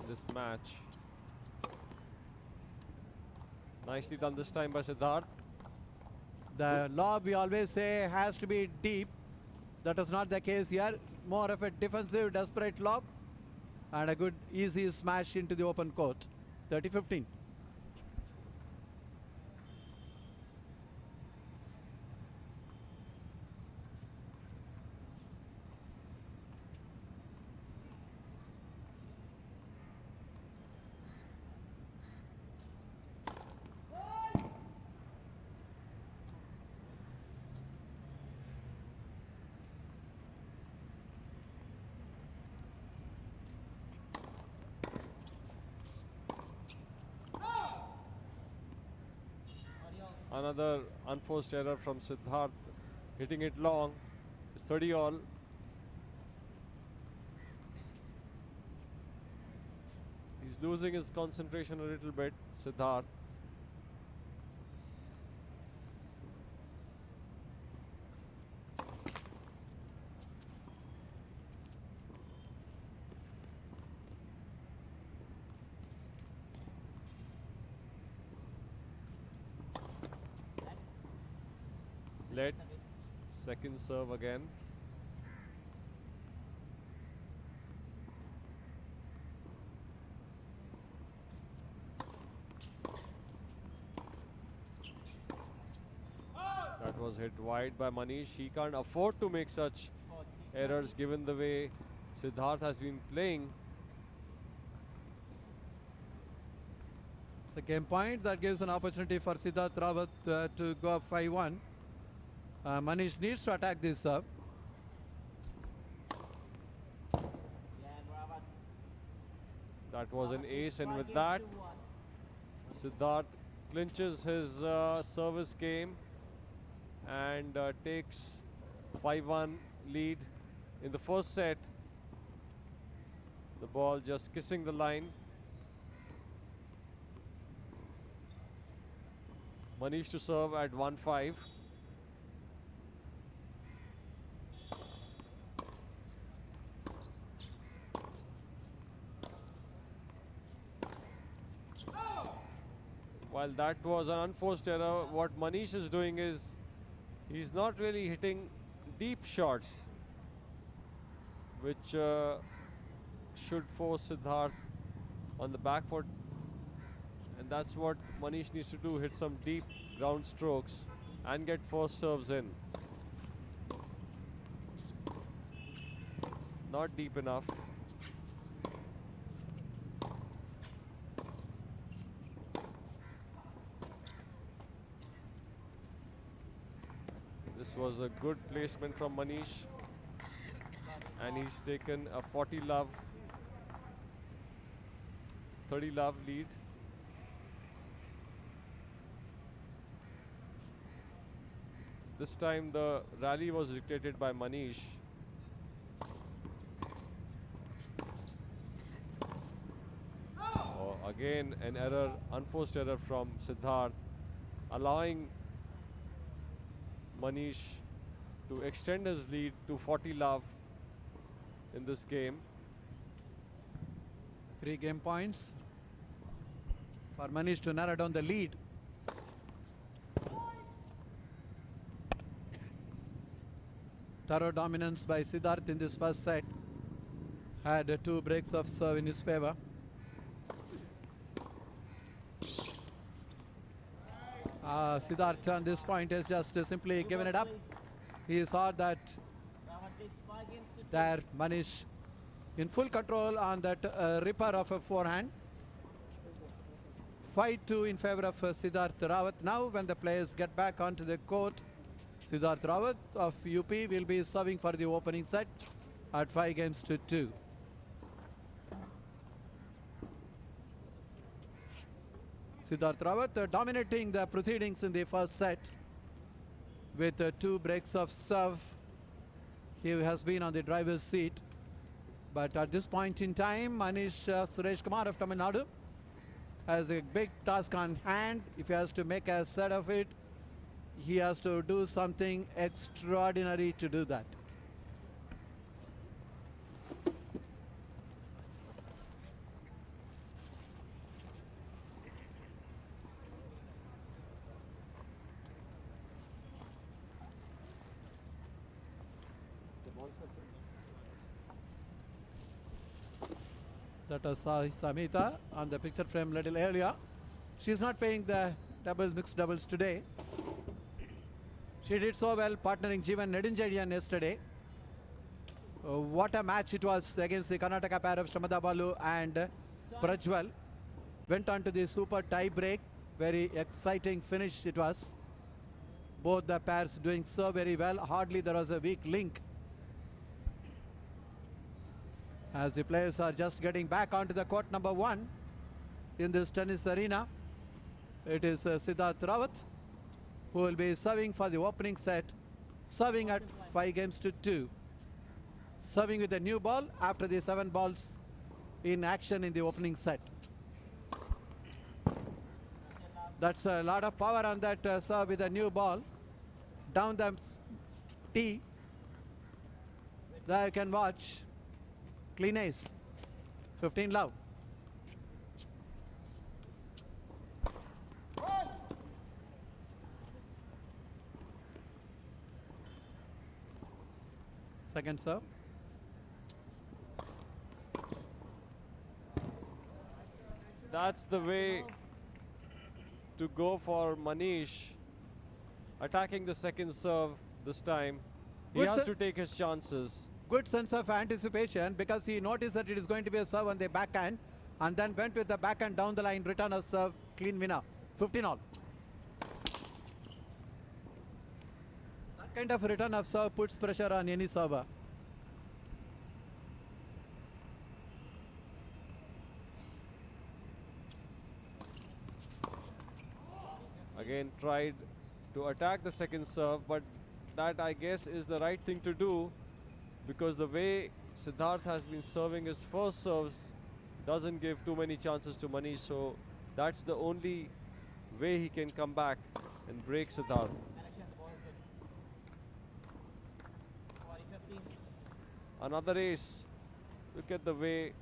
this match. Nicely done this time by Siddharth. The lob, we always say, has to be deep. That is not the case here. More of a defensive, desperate lob and a good easy smash into the open court. 30-15. Another unforced error from Siddharth, hitting it long. It's 30 all. He's losing his concentration a little bit, Siddharth. Let second serve again. That was hit wide by Manish. He can't afford to make such errors given the way Siddharth has been playing. It's a game point that gives an opportunity for Siddharth Rawat to go up 5-1. Manish needs to attack this serve. That was an ace, and with that, Siddharth clinches his service game and takes 5-1 lead in the first set. The ball just kissing the line. Manish to serve at 1-5. While that was an unforced error, what Manish is doing is he's not really hitting deep shots, which should force Siddharth on the back foot, and that's what Manish needs to do, hit some deep ground strokes and get first serves in. Not deep enough. This was a good placement from Manish, and he's taken a 40 love, 30 love lead. This time the rally was dictated by Manish. Oh, again an error, unforced error from Siddharth, allowing Manish to extend his lead to 40 love in this game. 3 game points for Manish to narrow down the lead. Thorough dominance by Siddharth in this first set. Had 2 breaks of serve in his favor. Siddharth on this point has just simply given it up. He saw that there Manish in full control on that ripper of a forehand. 5-2 in favor of Siddharth Rawat. Now when the players get back onto the court, Siddharth Rawat of UP will be serving for the opening set at 5-2. Siddharth Rawat dominating the proceedings in the first set with 2 breaks of serve. He has been on the driver's seat. But at this point in time, Manish Suresh Kumar of Tamil Nadu has a big task on hand. If he has to make a set of it, he has to do something extraordinary to do that. That was Samita on the picture frame little earlier. She's not playing the mixed doubles today. She did so well partnering Jeevan Nedunjedian yesterday. What a match it was against the Karnataka pair of Shramada Balu and Prajwal. Went on to the super tie break. Very exciting finish it was. Both the pairs doing so very well. Hardly there was a weak link. As the players are just getting back onto the court number 1 in this tennis arena. It is Siddharth Rawat who will be serving for the opening set, serving at 5-2. Serving with a new ball after the 7 balls in action in the opening set. That's a lot of power on that serve with a new ball. Down the tee. There you can watch. Clean ace. 15 love. Second serve. That's the way to go for Manish. Attacking the second serve this time. He Good has ser- to take his chances. Good sense of anticipation because he noticed that it is going to be a serve on the backhand and then went with the backhand down the line, return of serve, clean winner. 15 all. That kind of return of serve puts pressure on any server. Again tried to attack the second serve, but that I guess is the right thing to do, because the way Siddharth has been serving his first serves doesn't give too many chances to Manish, so that's the only way he can come back and break Siddharth. Another ace. Look at the way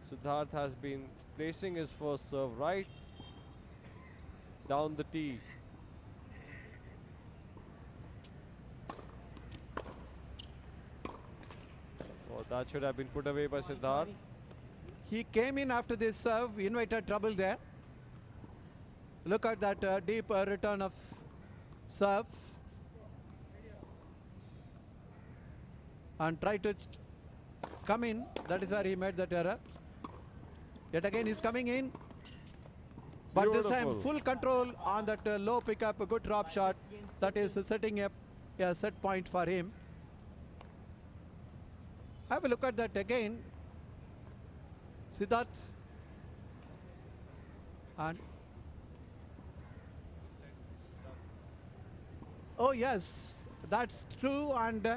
Siddharth has been placing his first serve right down the tee. Oh, that should have been put away by Siddharth. He came in after this serve, invited trouble there. Look at that deep return of serve. And tried to come in. That is where he made that error. Yet again he's coming in. But this time Beautiful. full control on that low pickup, a good drop shot. That is setting up a set point for him. Have a look at that again. Siddharth. And oh yes, that's true. And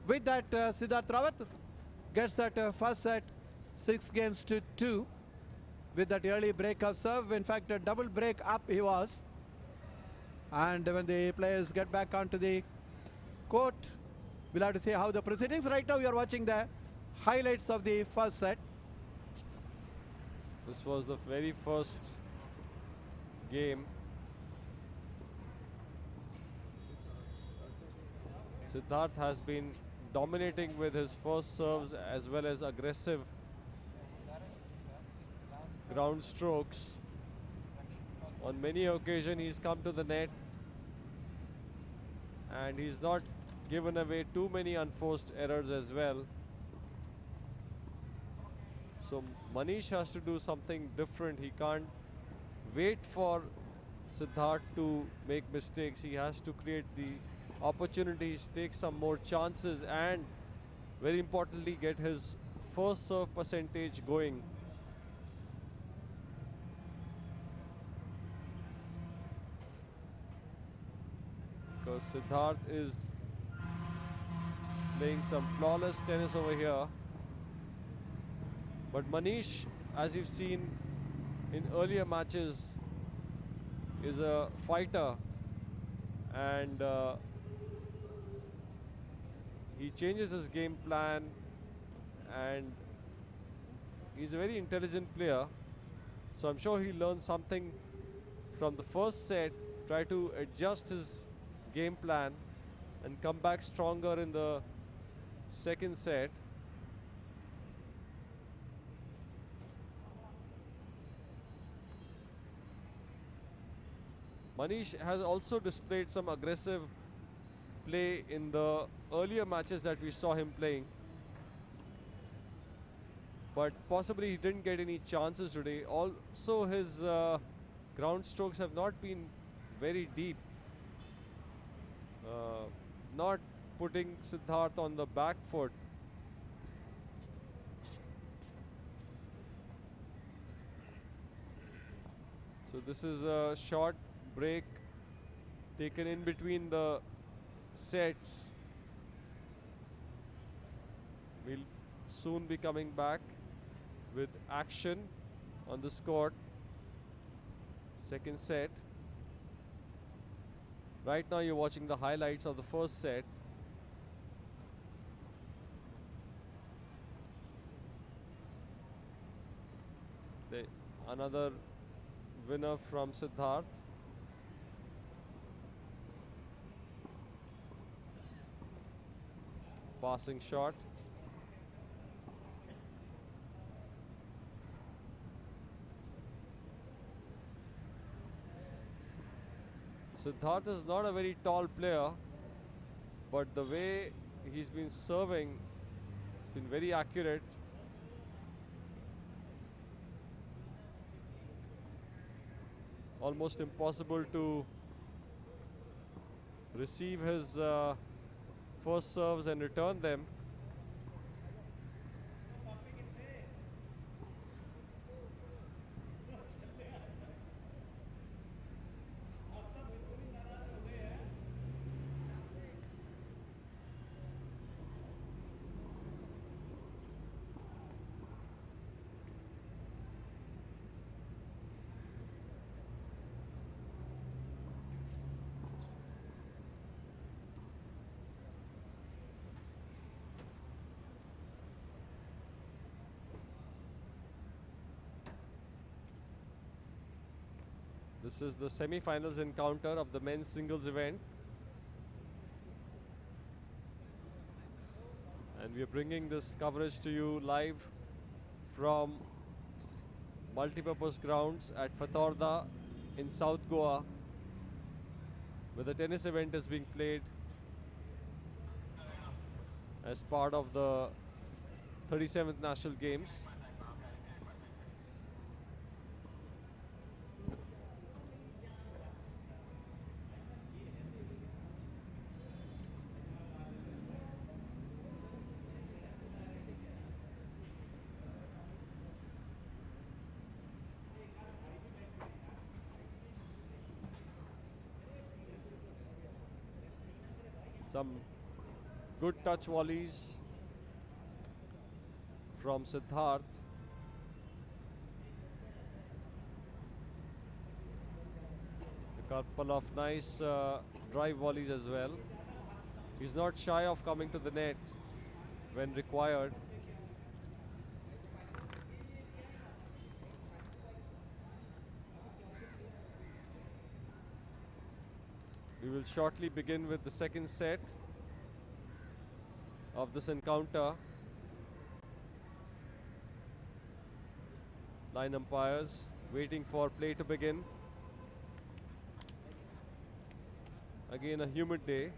with that Siddharth Rawat gets that first set 6-2 with that early break of serve. In fact, a double break up he was. And when the players get back onto the court. We'll have to see how the proceedings. Right now, we are watching the highlights of the first set. This was the very first game. Siddharth has been dominating with his first serves as well as aggressive ground strokes. On many occasions he's come to the net and he's not given away too many unforced errors as well. So Manish has to do something different. He can't wait for Siddharth to make mistakes. He has to create the opportunities, take some more chances, and very importantly get his first serve percentage going. Because Siddharth is playing some flawless tennis over here. But Manish, as you've seen in earlier matches, is a fighter, and he changes his game plan, and he's a very intelligent player. So I'm sure he learned something from the first set, try to adjust his game plan and come back stronger in the second set. Manish has also displayed some aggressive play in the earlier matches that we saw him playing, but possibly he didn't get any chances today. Also his ground strokes have not been very deep, not putting Siddharth on the back foot. So this is a short break taken in between the sets. We'll soon be coming back with action on this court. Second set. Right now you're watching the highlights of the first set. Another winner from Siddharth. Passing shot. Siddharth is not a very tall player, but the way he's been serving, it's been very accurate. Almost impossible to receive his first serves and return them. This is the semi-finals encounter of the men's singles event. And we are bringing this coverage to you live from multipurpose grounds at Fatorda in South Goa, where the tennis event is being played as part of the 37th National Games. Some good touch volleys from Siddharth. A couple of nice drive volleys as well. He's not shy of coming to the net when required. We will shortly begin with the second set of this encounter. Line umpires waiting for play to begin. Again, a humid day.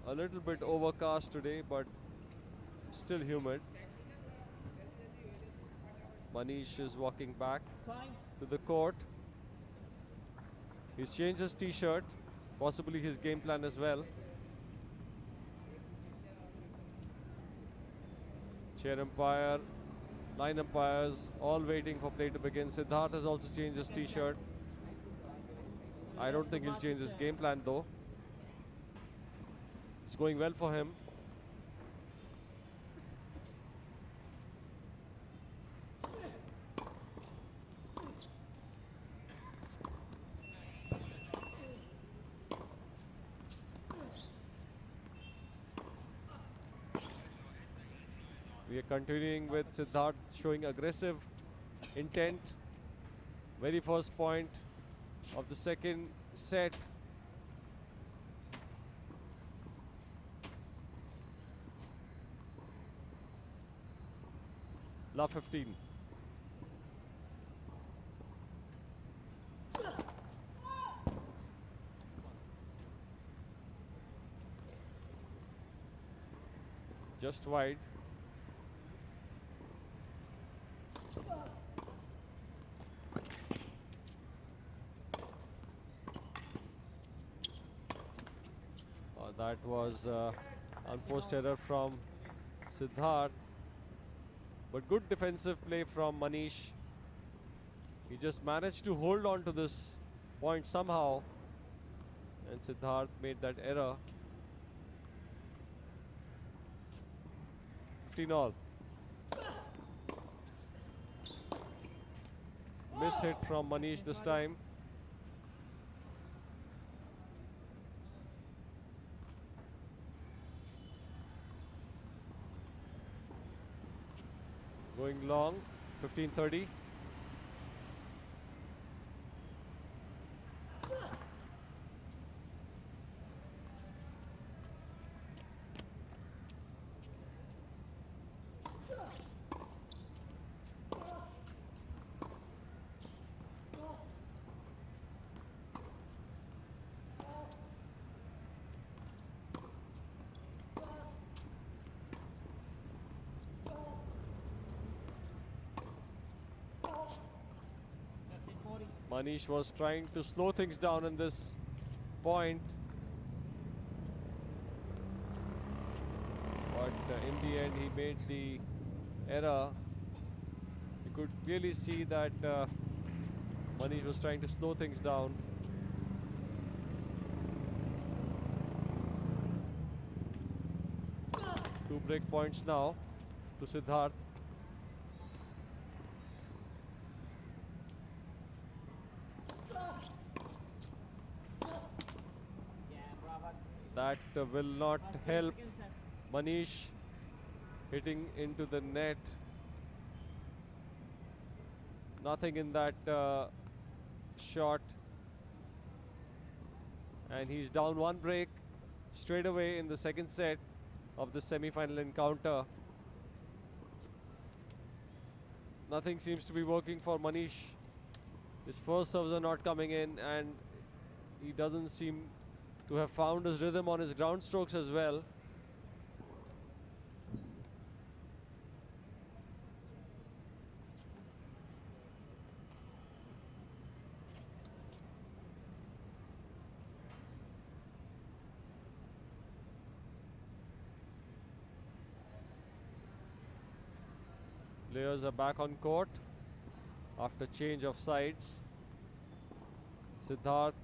A little bit overcast today, but still humid. Manish is walking back to the court. He's changed his t-shirt, possibly his game plan as well. Chair umpire, line umpires, all waiting for play to begin. Siddharth has also changed his t-shirt. I don't think he'll change his game plan though. It's going well for him. We are continuing with Siddharth showing aggressive intent. Very first point of the second set. Love 15. Just wide. That was unforced error from Siddharth, but good defensive play from Manish. He just managed to hold on to this point somehow, and Siddharth made that error. 15 all. Miss hit from Manish this time. Going long, 15-30. Manish was trying to slow things down in this point, but in the end he made the error. You could clearly see that Manish was trying to slow things down. Two break points now to Siddharth. That will not help Manish hitting into the net. Nothing in that shot. And he's down one break straight away in the second set of the semi-final encounter. Nothing seems to be working for Manish. His first serves are not coming in, and he doesn't seem to have found his rhythm on his ground strokes as well. Players are back on court after change of sides. Siddharth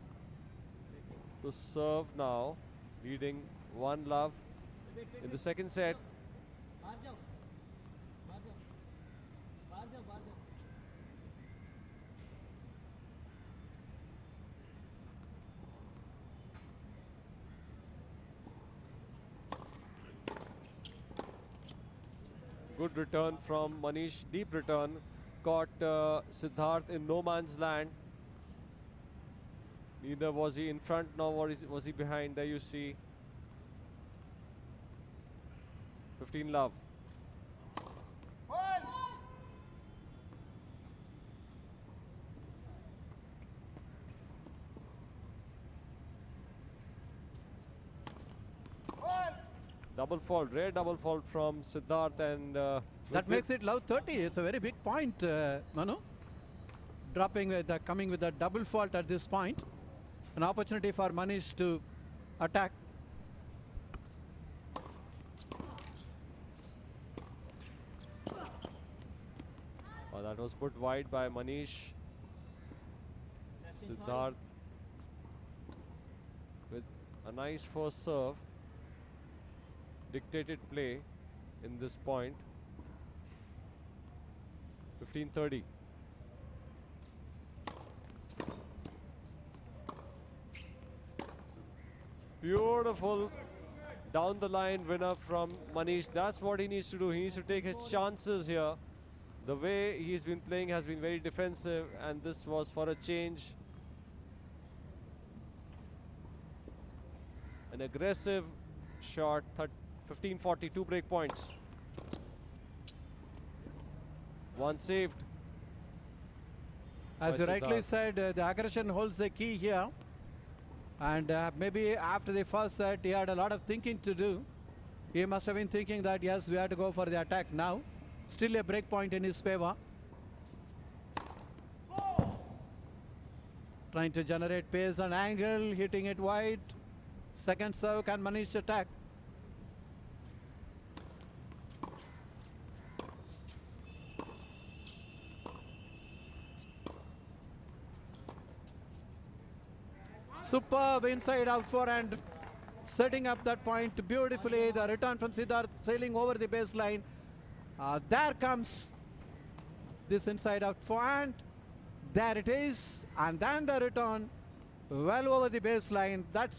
to serve now, leading 1-love in the second set. Good return from Manish, deep return. Caught Siddharth in no man's land. Neither was he in front nor was he behind. There you see 15 love. Double fault, rare double fault from Siddharth, and That makes it love 30. It's a very big point, Manu. Dropping with the coming with a double fault at this point. An opportunity for Manish to attack. That was put wide by Manish. Siddharth with a nice first serve. Dictated play in this point. 15-30. Beautiful down the line winner from Manish. That's what he needs to do. He needs to take his chances here. The way he's been playing has been very defensive, and this was for a change. An aggressive shot, 15-40, 2 break points. One saved. As by you rightly Siddharth. said, the aggression holds the key here. And maybe after the first set, he had a lot of thinking to do. He must have been thinking that, yes, we have to go for the attack now. Still a break point in his favor. Trying to generate pace and angle, hitting it wide. Second serve, can Manish attack? Superb inside out forehand, setting up that point beautifully. The return from Siddharth sailing over the baseline. There comes this inside out forehand. There it is. And then the return well over the baseline. That's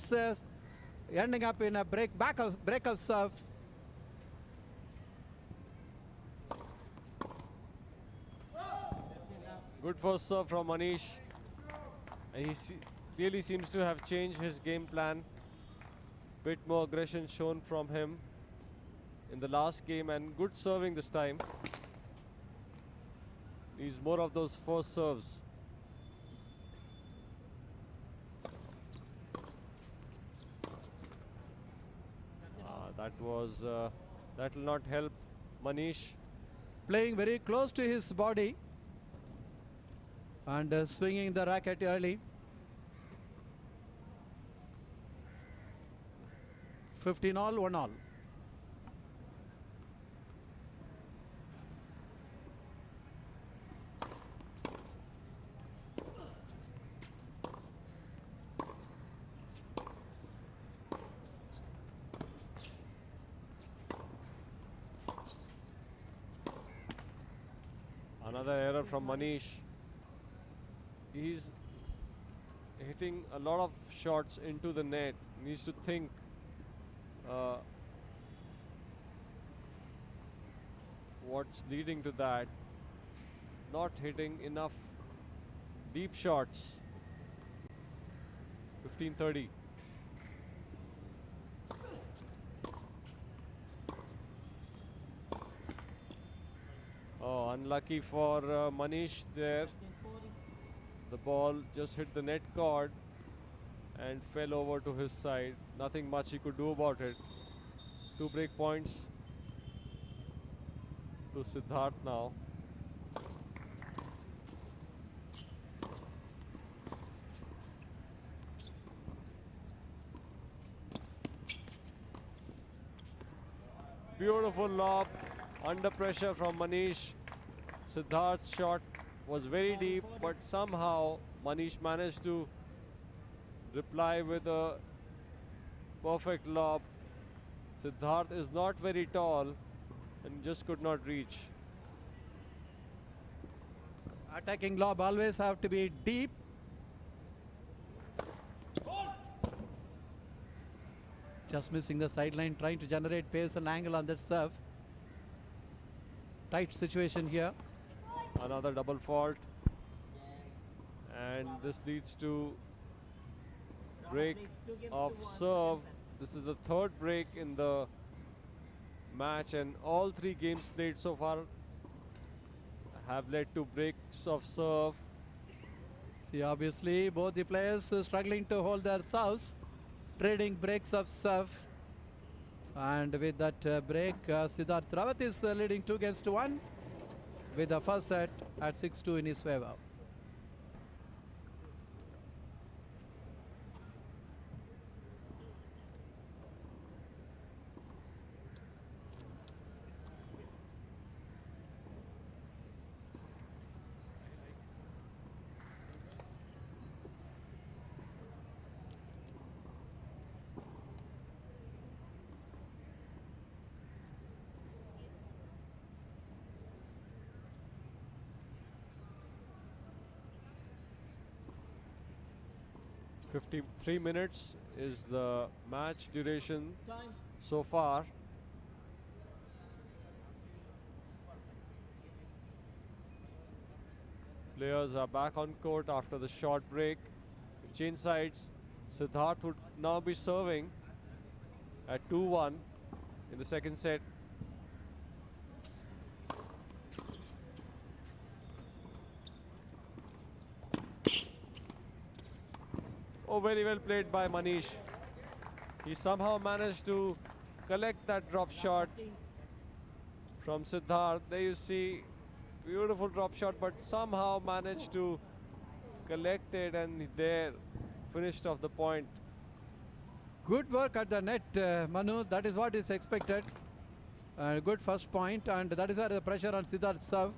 ending up in a break of serve. Good first serve from Manish. And he clearly seems to have changed his game plan. Bit more aggression shown from him in the last game, and good serving this time. Needs more of those first serves. That will not help Manish. Playing very close to his body and swinging the racket early. 15 all, 1 all. Another error from Manish. He's hitting a lot of shots into the net. Needs to think what's leading to that. Not hitting enough deep shots. 15-30. Oh, unlucky for Manish there. The ball just hit the net cord and fell over to his side. Nothing much he could do about it. 2 break points to Siddharth now. Beautiful lob under pressure from Manish. Siddharth's shot was very deep, but somehow Manish managed to reply with a perfect lob. Siddharth is not very tall and just could not reach. Attacking lob always have to be deep. Just missing the sideline, trying to generate pace and angle on that serve. tight situation here. Another double fault. And this leads to break of serve. This is the third break in the match, and all three games played so far have led to breaks of serve. See, obviously, both the players struggling to hold their serves, trading breaks of serve. And with that break, Siddharth Rawat is leading 2 games to 1 with the first set at 6-2 in his favor. Fifty-three minutes is the match duration so far. Players are back on court after the short break. Change sides. Siddharth would now be serving at 2-1 in the second set. Oh, very well played by Manish. He somehow managed to collect that drop shot from Siddharth. There you see, beautiful drop shot, but somehow managed to collect it, and there finished off the point. Good work at the net, Manu. That is what is expected. Good first point, and that is where the pressure on Siddharth's serve.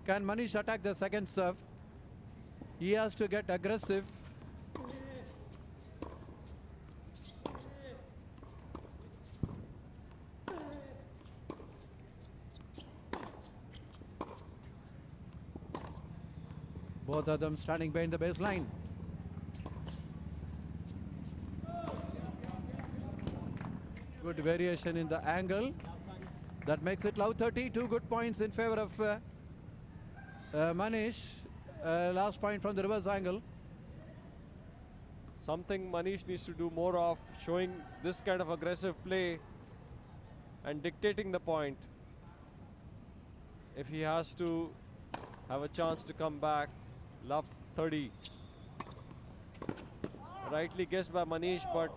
Can Manish attack the second serve? He has to get aggressive. Both of them standing behind the baseline. Good variation in the angle. That makes it love 30. 2 good points in favor of Manish. Last point from the reverse angle. Something Manish needs to do more of, showing this kind of aggressive play and dictating the point if he has to have a chance to come back. Love 30. Rightly guessed by Manish, but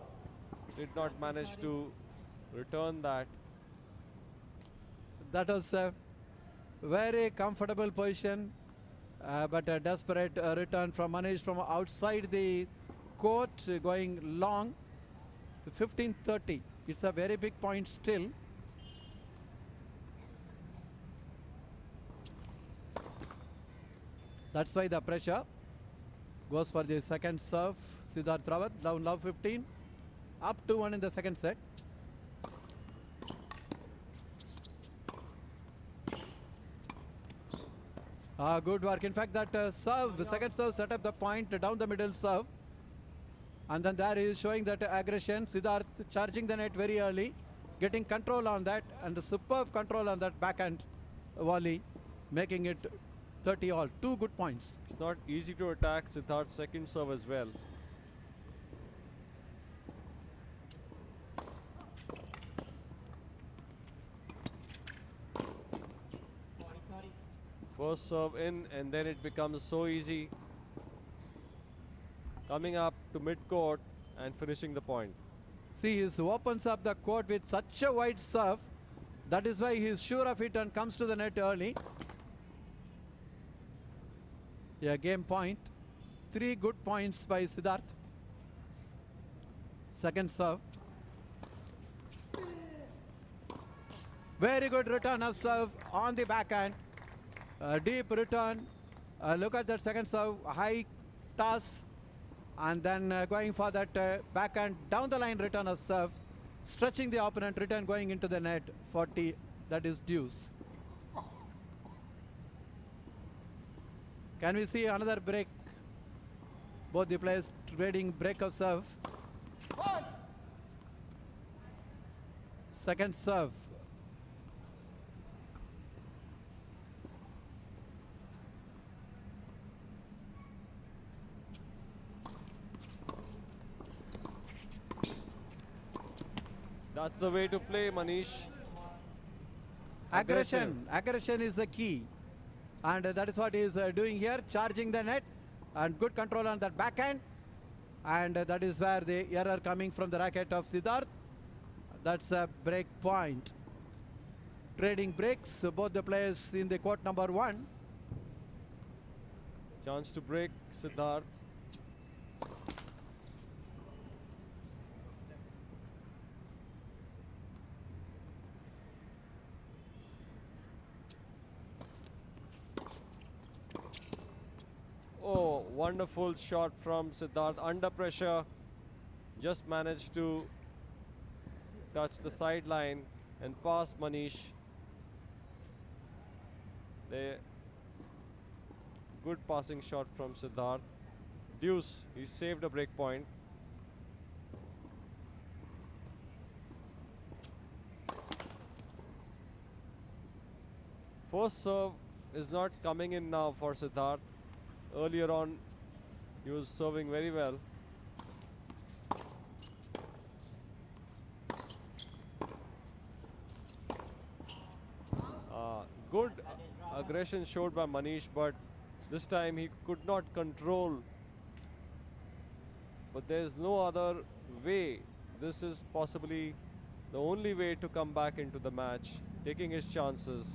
did not manage to return that. That was a very comfortable position, but a desperate return from Manish from outside the court, going long. 15-30. It's a very big point still. That's why the pressure goes for the second serve. Siddharth Rawat, down love 15. Up 2-1 in the second set. Good work. In fact, that serve, the second serve set up the point down the middle serve. And then there he is showing that aggression. Siddharth charging the net very early, getting control on that, and the superb control on that backhand volley, making it 30 all. 2 good points. It's not easy to attack Siddharth's second serve as well. First serve in, and then it becomes so easy. Coming up to mid-court and finishing the point. See, he opens up the court with such a wide serve. That is why he is sure of it and comes to the net early. Yeah, game point. 3 good points by Siddharth. Second serve. Very good return of serve on the backhand. Deep return. Look at that second serve. High toss. And then going for that backhand down the line return of serve. Stretching the opponent, return going into the net. 40. That is deuce. Can we see another break? Both the players trading break of serve. Second serve. That's the way to play, Manish. Aggressive. Aggression is the key. And that is what he is doing here, charging the net. And good control on that backhand. And that is where the error coming from the racket of Siddharth. That's a break point. Trading breaks, both the players in the court number 1. Chance to break, Siddharth. Oh, wonderful shot from Siddharth under pressure. Just managed to touch the sideline and pass Manish. Good passing shot from Siddharth. Deuce, he saved a break point. First serve is not coming in now for Siddharth. Earlier on, he was serving very well. Good aggression showed by Manish, but this time he could not control. But there is no other way. This is possibly the only way to come back into the match, taking his chances.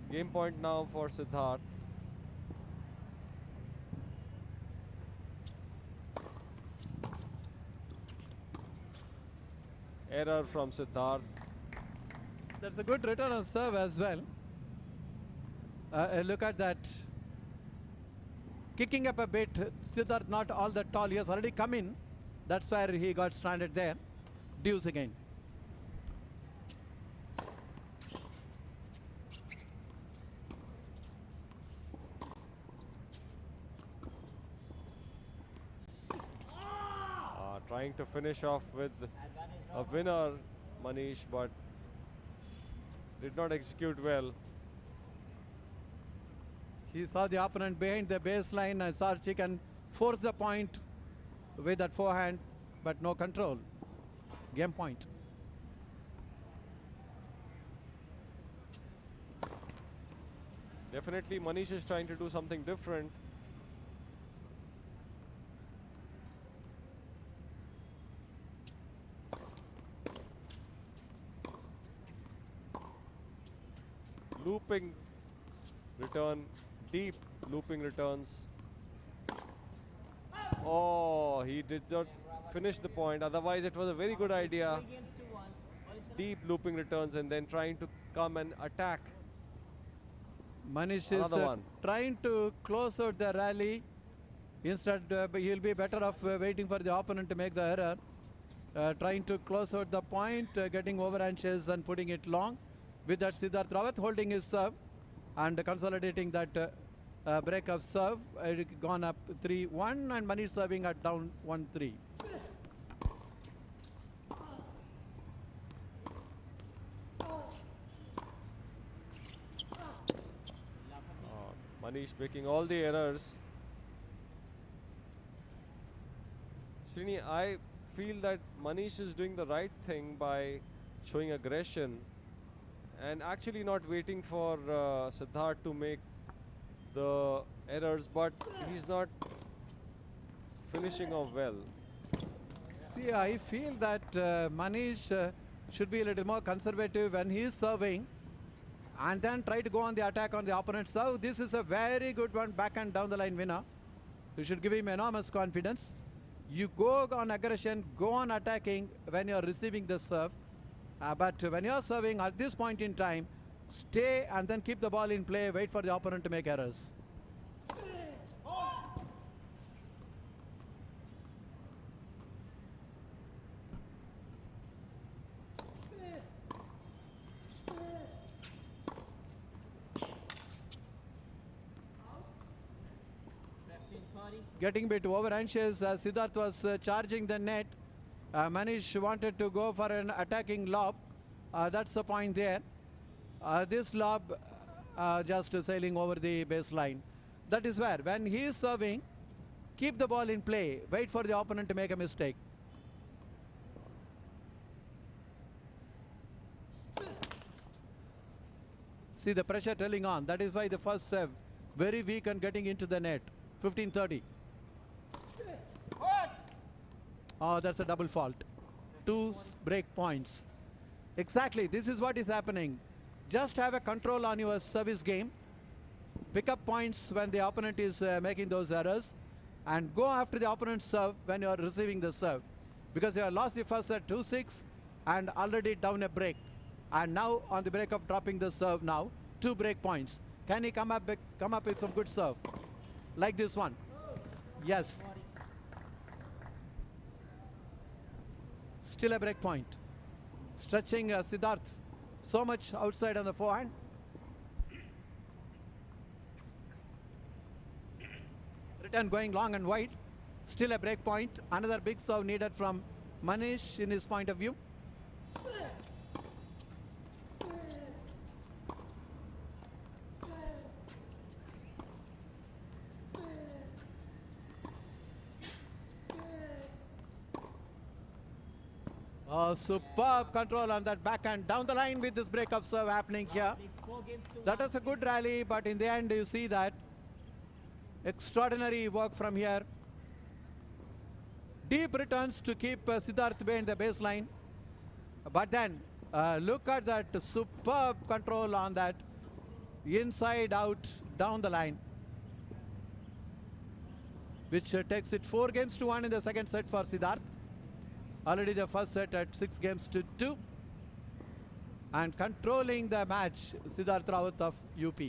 Game point now for Siddharth. Error from Siddharth. That's a good return on serve as well. Look at that. Kicking up a bit, Siddharth not all that tall. He has already come in. That's where he got stranded there. Deuce again. Trying to finish off with a winner, Manish, but did not execute well. He saw the opponent behind the baseline and saw he can force the point with that forehand, but no control. Game point. Definitely Manish is trying to do something different. Looping return, deep looping returns. Oh, he did not finish the point. Otherwise, it was a very good idea. Deep looping returns and then trying to come and attack. Manish is trying to close out the rally. Instead, he'll be better off waiting for the opponent to make the error. Trying to close out the point, getting over anxious and putting it long. With that, Siddharth Rawat holding his serve and consolidating that break of serve. Gone up 3-1 and Manish serving at down 1-3. Manish making all the errors. Srini, I feel that Manish is doing the right thing by showing aggression and actually not waiting for Siddharth to make the errors, but he's not finishing off well. See, I feel that Manish should be a little more conservative when he is serving and then try to go on the attack on the opponent's serve. This is a very good one, back and down the line winner. You should give him enormous confidence. You go on aggression, go on attacking when you are receiving the serve. But when you are serving at this point in time, stay and then keep the ball in play, wait for the opponent to make errors. Getting a bit over anxious, Siddharth was charging the net. Manish wanted to go for an attacking lob. That's the point there. This lob just sailing over the baseline. That is where, when he is serving, keep the ball in play. Wait for the opponent to make a mistake. See the pressure telling on. That is why the first serve very weak and getting into the net. 15-30. Oh, that's a double fault. Two break points. Exactly. This is what is happening. Just have a control on your service game. Pick up points when the opponent is making those errors. And go after the opponent's serve when you are receiving the serve. Because you have lost the first set 2-6 and already down a break. And now on the break of dropping the serve now, 2 break points. Can he come up with some good serve? Like this one. Yes. Still a break point. Stretching Siddharth so much outside on the forehand. Return going long and wide. Still a break point. Another big serve needed from Manish in his point of view. Oh, superb control on that backhand. Down the line with this break-up serve happening here. That was a good rally, but in the end you see that extraordinary work from here. Deep returns to keep Siddharth behind the baseline. But then look at that superb control on that inside out down the line, which takes it 4-1 in the second set for Siddharth. Already the first set at 6-2. And controlling the match, Siddharth Rawat of UP.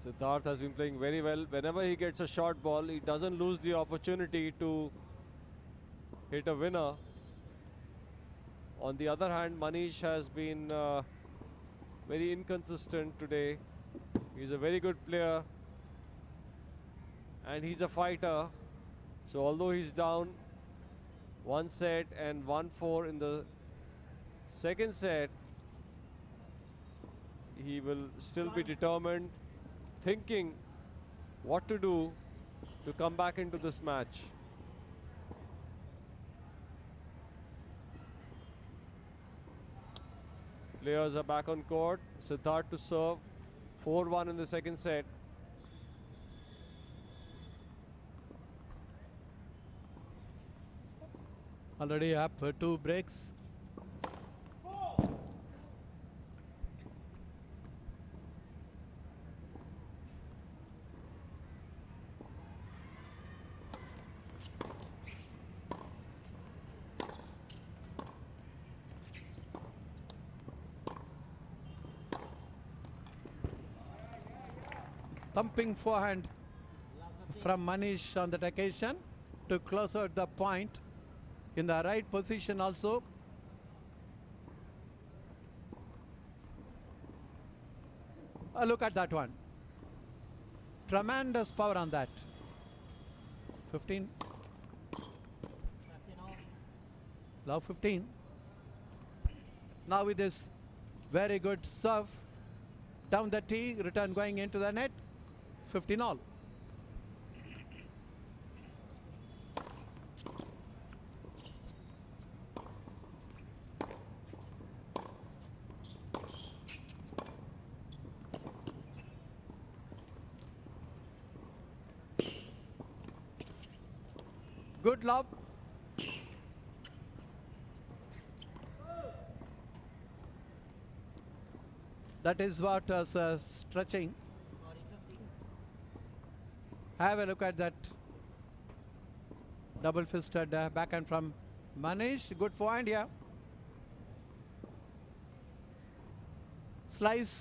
Siddharth has been playing very well. Whenever he gets a short ball, he doesn't lose the opportunity to hit a winner. On the other hand, Manish has been very inconsistent today. He's a very good player and he's a fighter. So although he's down 1 set and 1-4 in the second set, he will still be determined, thinking what to do to come back into this match. Players are back on court. Siddharth to serve. 4-1 in the second set. Already up 2 breaks. Thumping forehand from Manish on that occasion to close out the point in the right position also. Look at that one. Tremendous power on that. 15. Now 15. Now with this very good serve down the tee, return going into the net. 15 all. Good lob. That is what was stretching. Have a look at that double-fisted backhand from Manish. Good forehand here. Slice.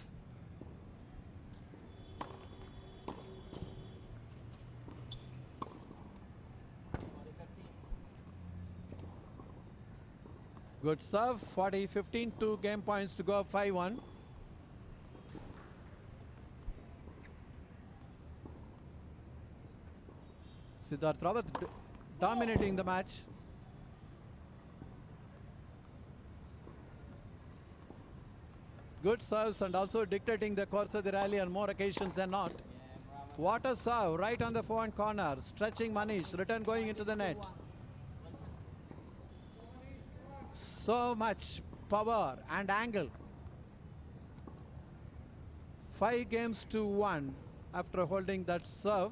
Good serve. 40-15. 2 game points to go. 5-1. Siddharth Rawat dominating the match. Good serves and also dictating the course of the rally on more occasions than not. What a serve right on the forehand corner. Stretching Manish. Return going into the net. So much power and angle. 5-1 after holding that serve.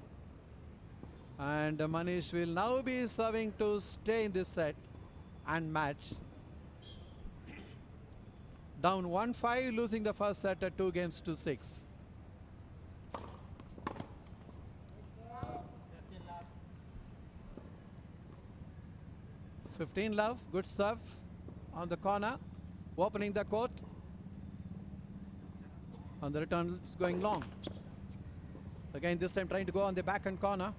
And Manish will now be serving to stay in this set and match. Down 1-5, losing the first set at 2-6. Fifteen love, good serve on the corner, opening the court. On the return, it's going long. Again, this time trying to go on the backhand corner,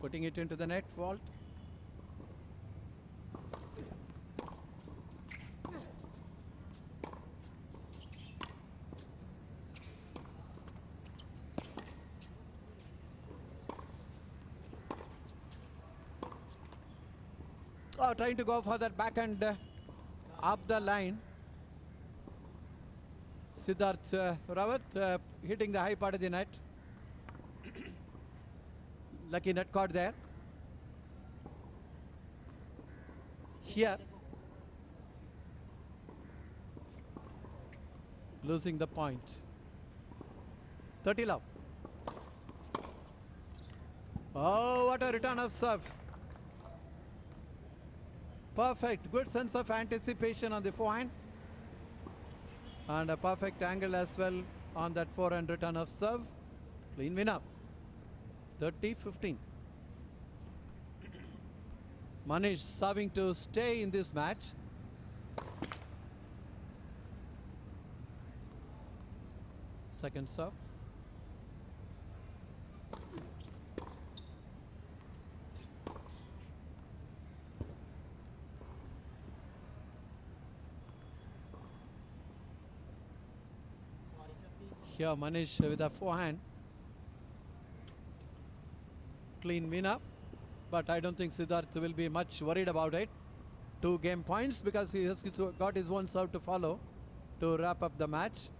putting it into the net vault. Oh, trying to go for that backhand up the line. Siddharth Rawat hitting the high part of the net. Lucky net caught there. Here, losing the point. 30 love. Oh, what a return of serve. Perfect, good sense of anticipation on the forehand. And a perfect angle as well on that forehand return of serve. Clean win up. 30-15. Manish serving to stay in this match. Second serve. Here Manish with a forehand. Clean win up. But I don't think Siddharth will be much worried about it. 2 game points because he has got his own serve to follow to wrap up the match.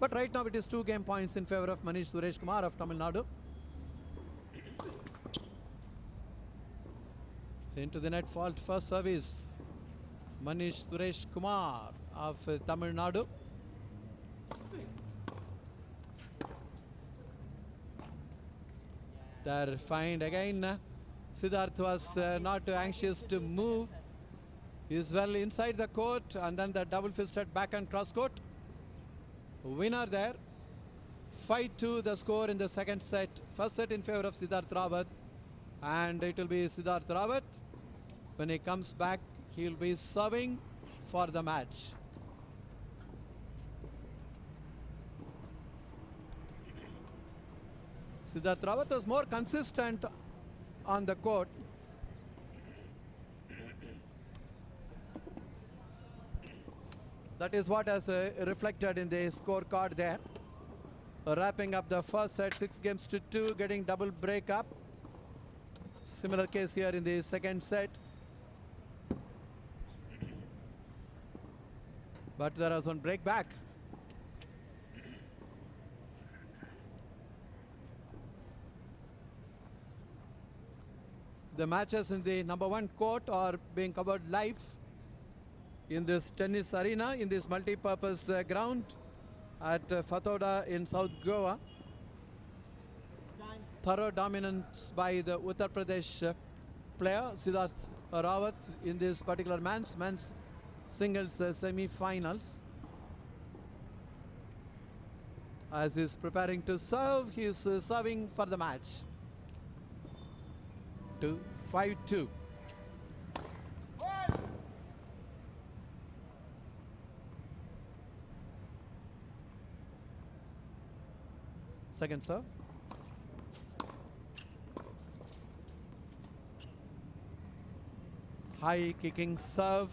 But right now it is 2 game points in favor of Manish Suresh Kumar of Tamil Nadu. Into the net fault, first service. Manish Suresh Kumar of Tamil Nadu. There find again. Siddharth was not anxious to move. He is well inside the court, and then the double fisted backhand cross court. Winner there. 5-2 the score in the second set. First set in favor of Siddharth Rawat, and it will be Siddharth Rawat. When he comes back, he will be serving for the match. Siddharth Rawat was more consistent on the court. That is what has reflected in the scorecard there. Wrapping up the first set, 6-2, getting double break up. Similar case here in the second set. But there was one break back. The matches in the number 1 court are being covered live in this tennis arena, in this multi-purpose ground at Fathoda in South Goa. Thorough dominance by the Uttar Pradesh player Siddharth Rawat in this particular men's singles semi-finals. As he is preparing to serve, he is serving for the match. 5-2. Second serve. High kicking serve.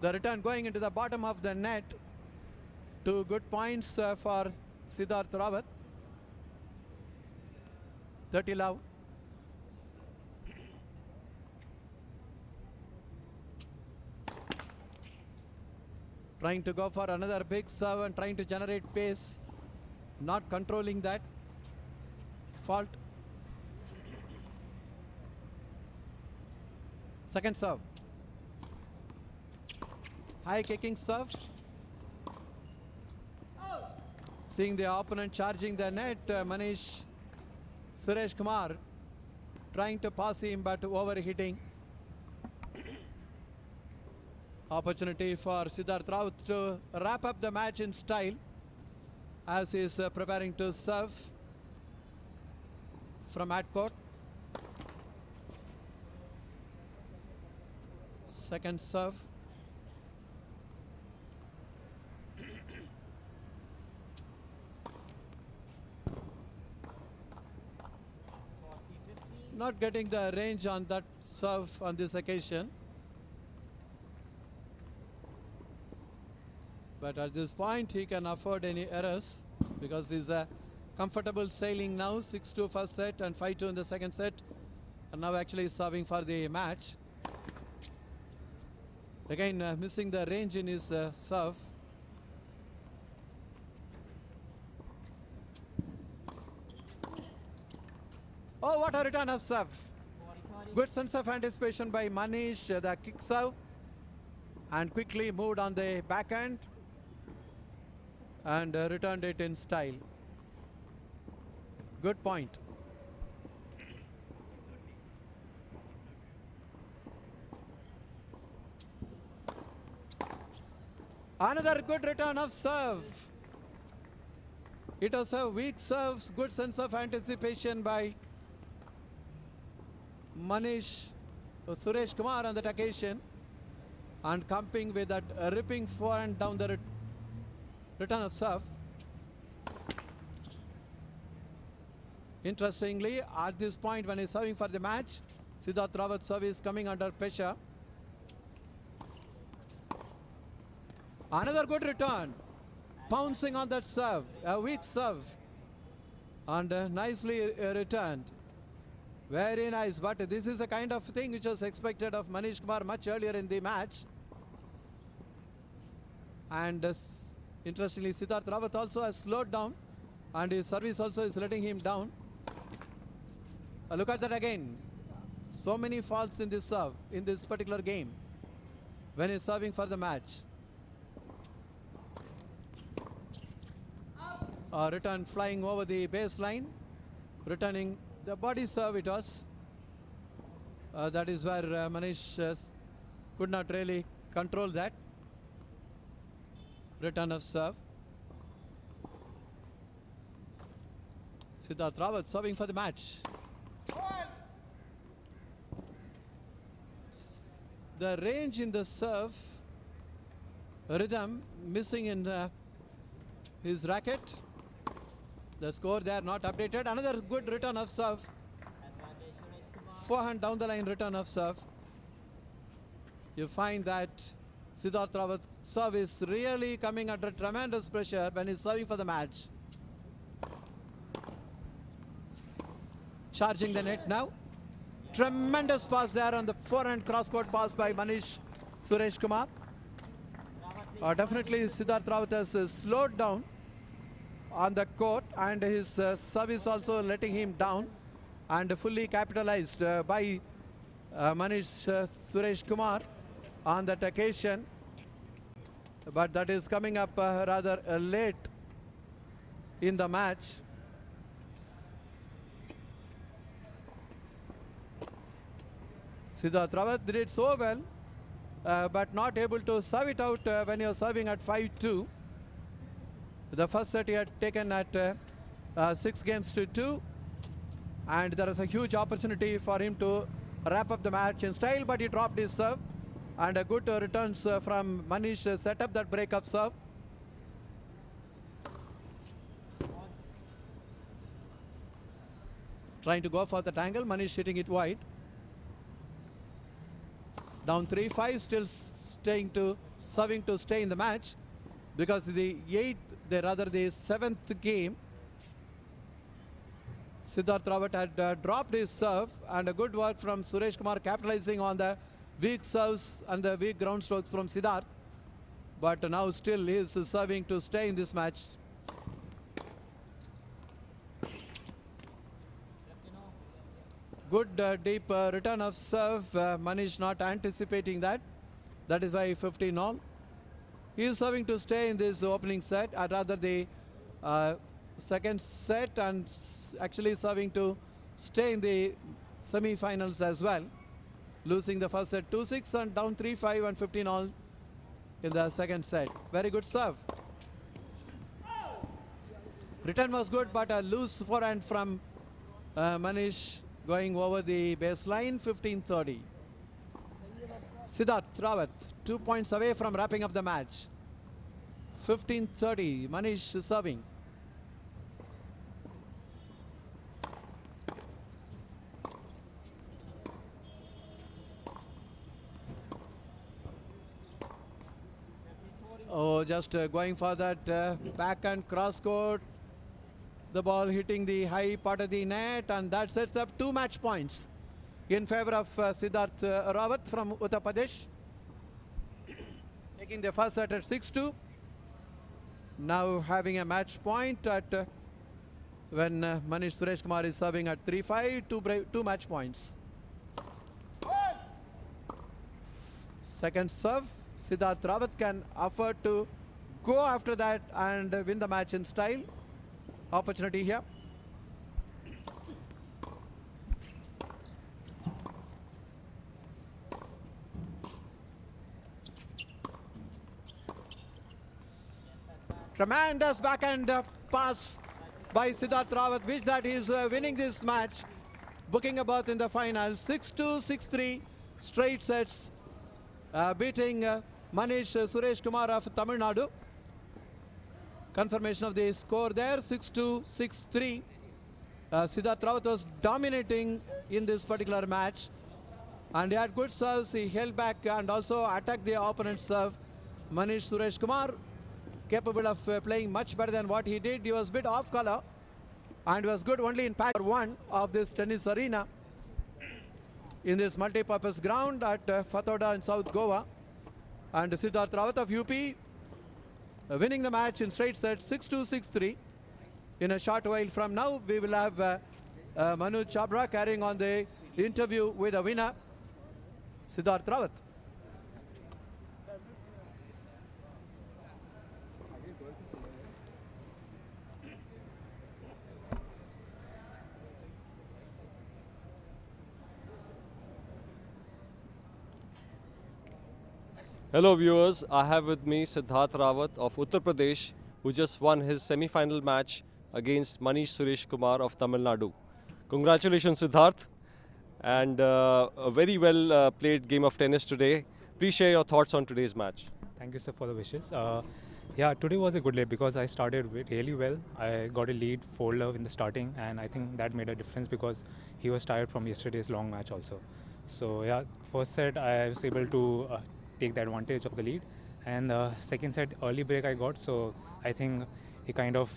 The return going into the bottom of the net. 2 good points for Siddharth Rawat. 30 love. Trying to go for another big serve and trying to generate pace. Not controlling that. Fault. Second serve. High kicking serve. Seeing the opponent charging the net, Suresh Kumar trying to pass him but overhitting. Opportunity for Siddharth Rawat to wrap up the match in style as he is preparing to serve from at court. Second serve. Not getting the range on that serve on this occasion. But at this point he can afford any errors because he's comfortable sailing now. 6-2 first set and 5-2 in the second set. And now actually serving for the match. Again missing the range in his serve. Oh, what a return of serve. Good sense of anticipation by Manish, the kick serve. And quickly moved on the backhand. And returned it in style. Good point. Another good return of serve. It was a weak serve, good sense of anticipation by Manish Suresh Kumar on that occasion, and comping with that ripping forehand down the return of serve. Interestingly, at this point when he is serving for the match, Siddharth Rawat's serve is coming under pressure. Another good return, pouncing on that serve, a weak serve, and nicely returned. Very nice, but this is the kind of thing which was expected of Manish Kumar much earlier in the match. And interestingly, Siddharth Rawat also has slowed down, and his service also is letting him down. Look at that again. So many faults in this serve, in this particular game, when he's serving for the match. Return flying over the baseline, returning the body serve it was. That is where Manish could not really control that. Return of serve. Siddharth Rawat serving for the match. The range in the serve, rhythm missing in his racket. The score there not updated. Another good return of serve. Forehand down the line return of serve. You find that Siddharth Rawat's serve is really coming under tremendous pressure when he's serving for the match. Charging the net now. Tremendous pass there on the forehand cross-court pass by Manish Suresh Kumar. Definitely Siddharth Rawat has slowed down on the court, and his service also letting him down, and fully capitalized by Manish Suresh Kumar on that occasion. But that is coming up rather late in the match. Siddharth Rawat did it so well, but not able to serve it out when you're serving at 5-2. The first set he had taken at 6-2, and there is a huge opportunity for him to wrap up the match in style, but he dropped his serve, and a good returns from Manish set up that break-up serve. Trying to go for that angle, Manish hitting it wide. Down 3-5, still staying to serving to stay in the match, because the seventh game, Siddharth Rawat had dropped his serve, and a good work from Suresh Kumar capitalizing on the weak serves and the weak ground strokes from Siddharth. But now still he is serving to stay in this match. Good deep return of serve. Manish not anticipating that. That is why 15 all. He is serving to stay in this opening set, or rather the second set, and actually serving to stay in the semi-finals as well. Losing the first set 2-6 and down 3-5 and 15 all in the second set. Very good serve. Return was good, but a loose forehand from Manish going over the baseline. 15-30. Siddharth Rawat 2 points away from wrapping up the match. 15-30. Manish serving. Oh, just going for that backhand cross court. The ball hitting the high part of the net, and that sets up 2 match points in favor of Siddharth Rawat from Uttar Pradesh. Taking the first set at 6-2. Now having a match point at when Manish Suresh Kumar is serving at 3-5, 2 match points. Second serve. Siddharth Rawat can afford to go after that and win the match in style. Opportunity here. Tremendous backhand pass by Siddharth Rawat, which that he is winning this match, booking a berth in the final. 6-2, 6-3, straight sets, beating Manish Suresh Kumar of Tamil Nadu. Confirmation of the score there, 6-2, 6-3. Siddharth Rawat was dominating in this particular match, and he had good serves. He held back and also attacked the opponent's serve. Manish Suresh Kumar capable of playing much better than what he did. He was a bit off color and was good only in pack 1 of this tennis arena in this multi-purpose ground at Fathoda in South Goa. And Siddharth Rawat of UP winning the match in straight sets, 6-2, 6-3. In a short while from now, we will have Manu Chabra carrying on the interview with the winner, Siddharth Rawat. Hello viewers, I have with me Siddharth Rawat of Uttar Pradesh, who just won his semi-final match against Manish Suresh Kumar of Tamil Nadu. Congratulations Siddharth, and a very well played game of tennis today. Please share your thoughts on today's match. Thank you sir for the wishes. Yeah, today was a good day because I started really well. I got a lead 4-love in the starting, and I think that made a difference because he was tired from yesterday's long match also. So yeah, first set I was able to take the advantage of the lead, and second set early break I got, so I think he kind of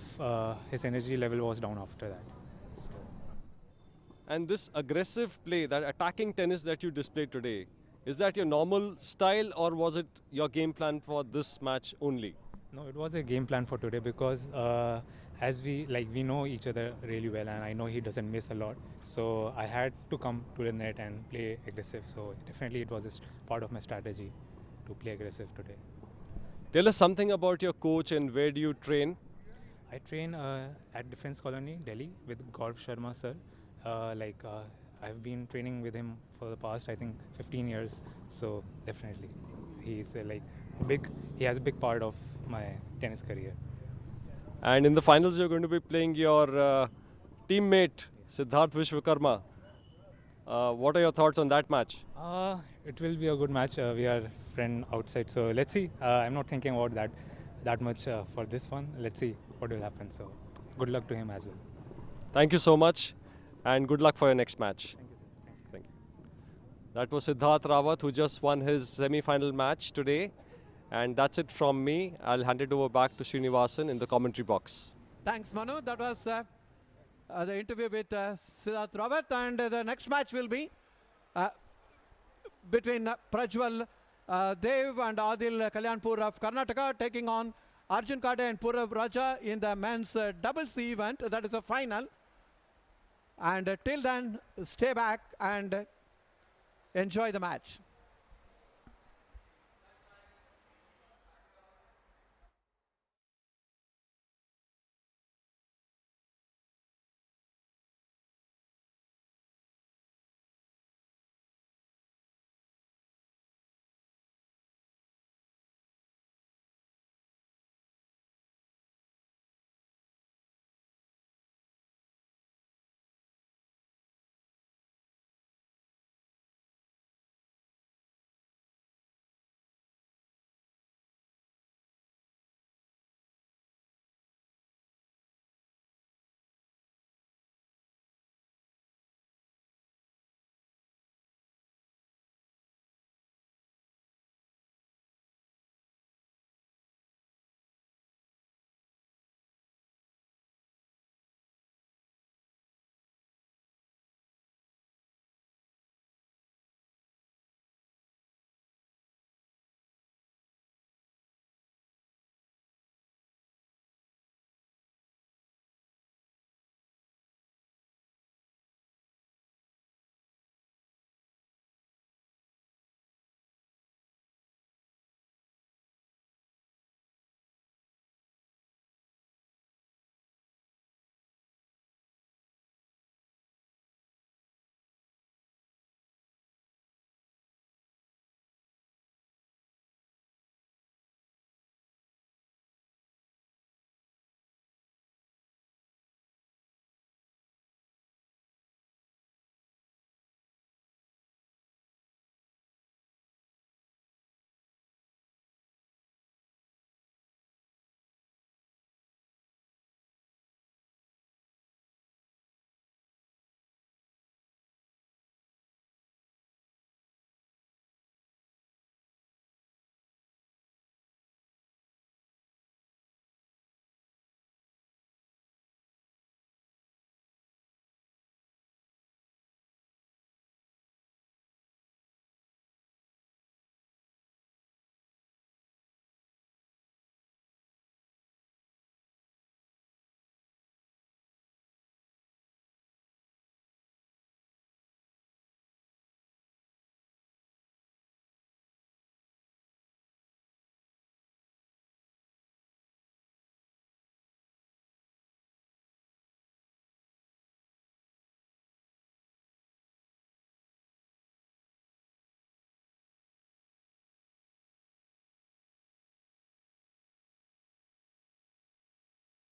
his energy level was down after that. So. And this aggressive play, that attacking tennis that you displayed today, is that your normal style or was it your game plan for this match only? No, it was a game plan for today because as we know each other really well, and I know he doesn't miss a lot, so I had to come to the net and play aggressive. So definitely it was a part of my strategy to play aggressive today. Tell us something about your coach and where do you train? I train at Defense Colony, Delhi, with Gaurav Sharma sir. I've been training with him for the past, I think, 15 years. So definitely, he's he has a big part of my tennis career. And in the finals, you're going to be playing your teammate Siddharth Vishwakarma. What are your thoughts on that match? It will be a good match. We are friends outside, so let's see. I'm not thinking about that much for this one. Let's see what will happen. So good luck to him as well. Thank you so much, and good luck for your next match. Thank you, sir. Thank you. That was Siddharth Rawat, who just won his semi-final match today And that's it from me. I'll hand it over back to Srinivasan in the commentary box. Thanks, Manu. That was the interview with Siddharth Rawat, and the next match will be between Prajwal Dev and Adil Kalyanpur of Karnataka taking on Arjun Kade and Purav Raja in the men's doubles event. That is a final. And till then, stay back and enjoy the match.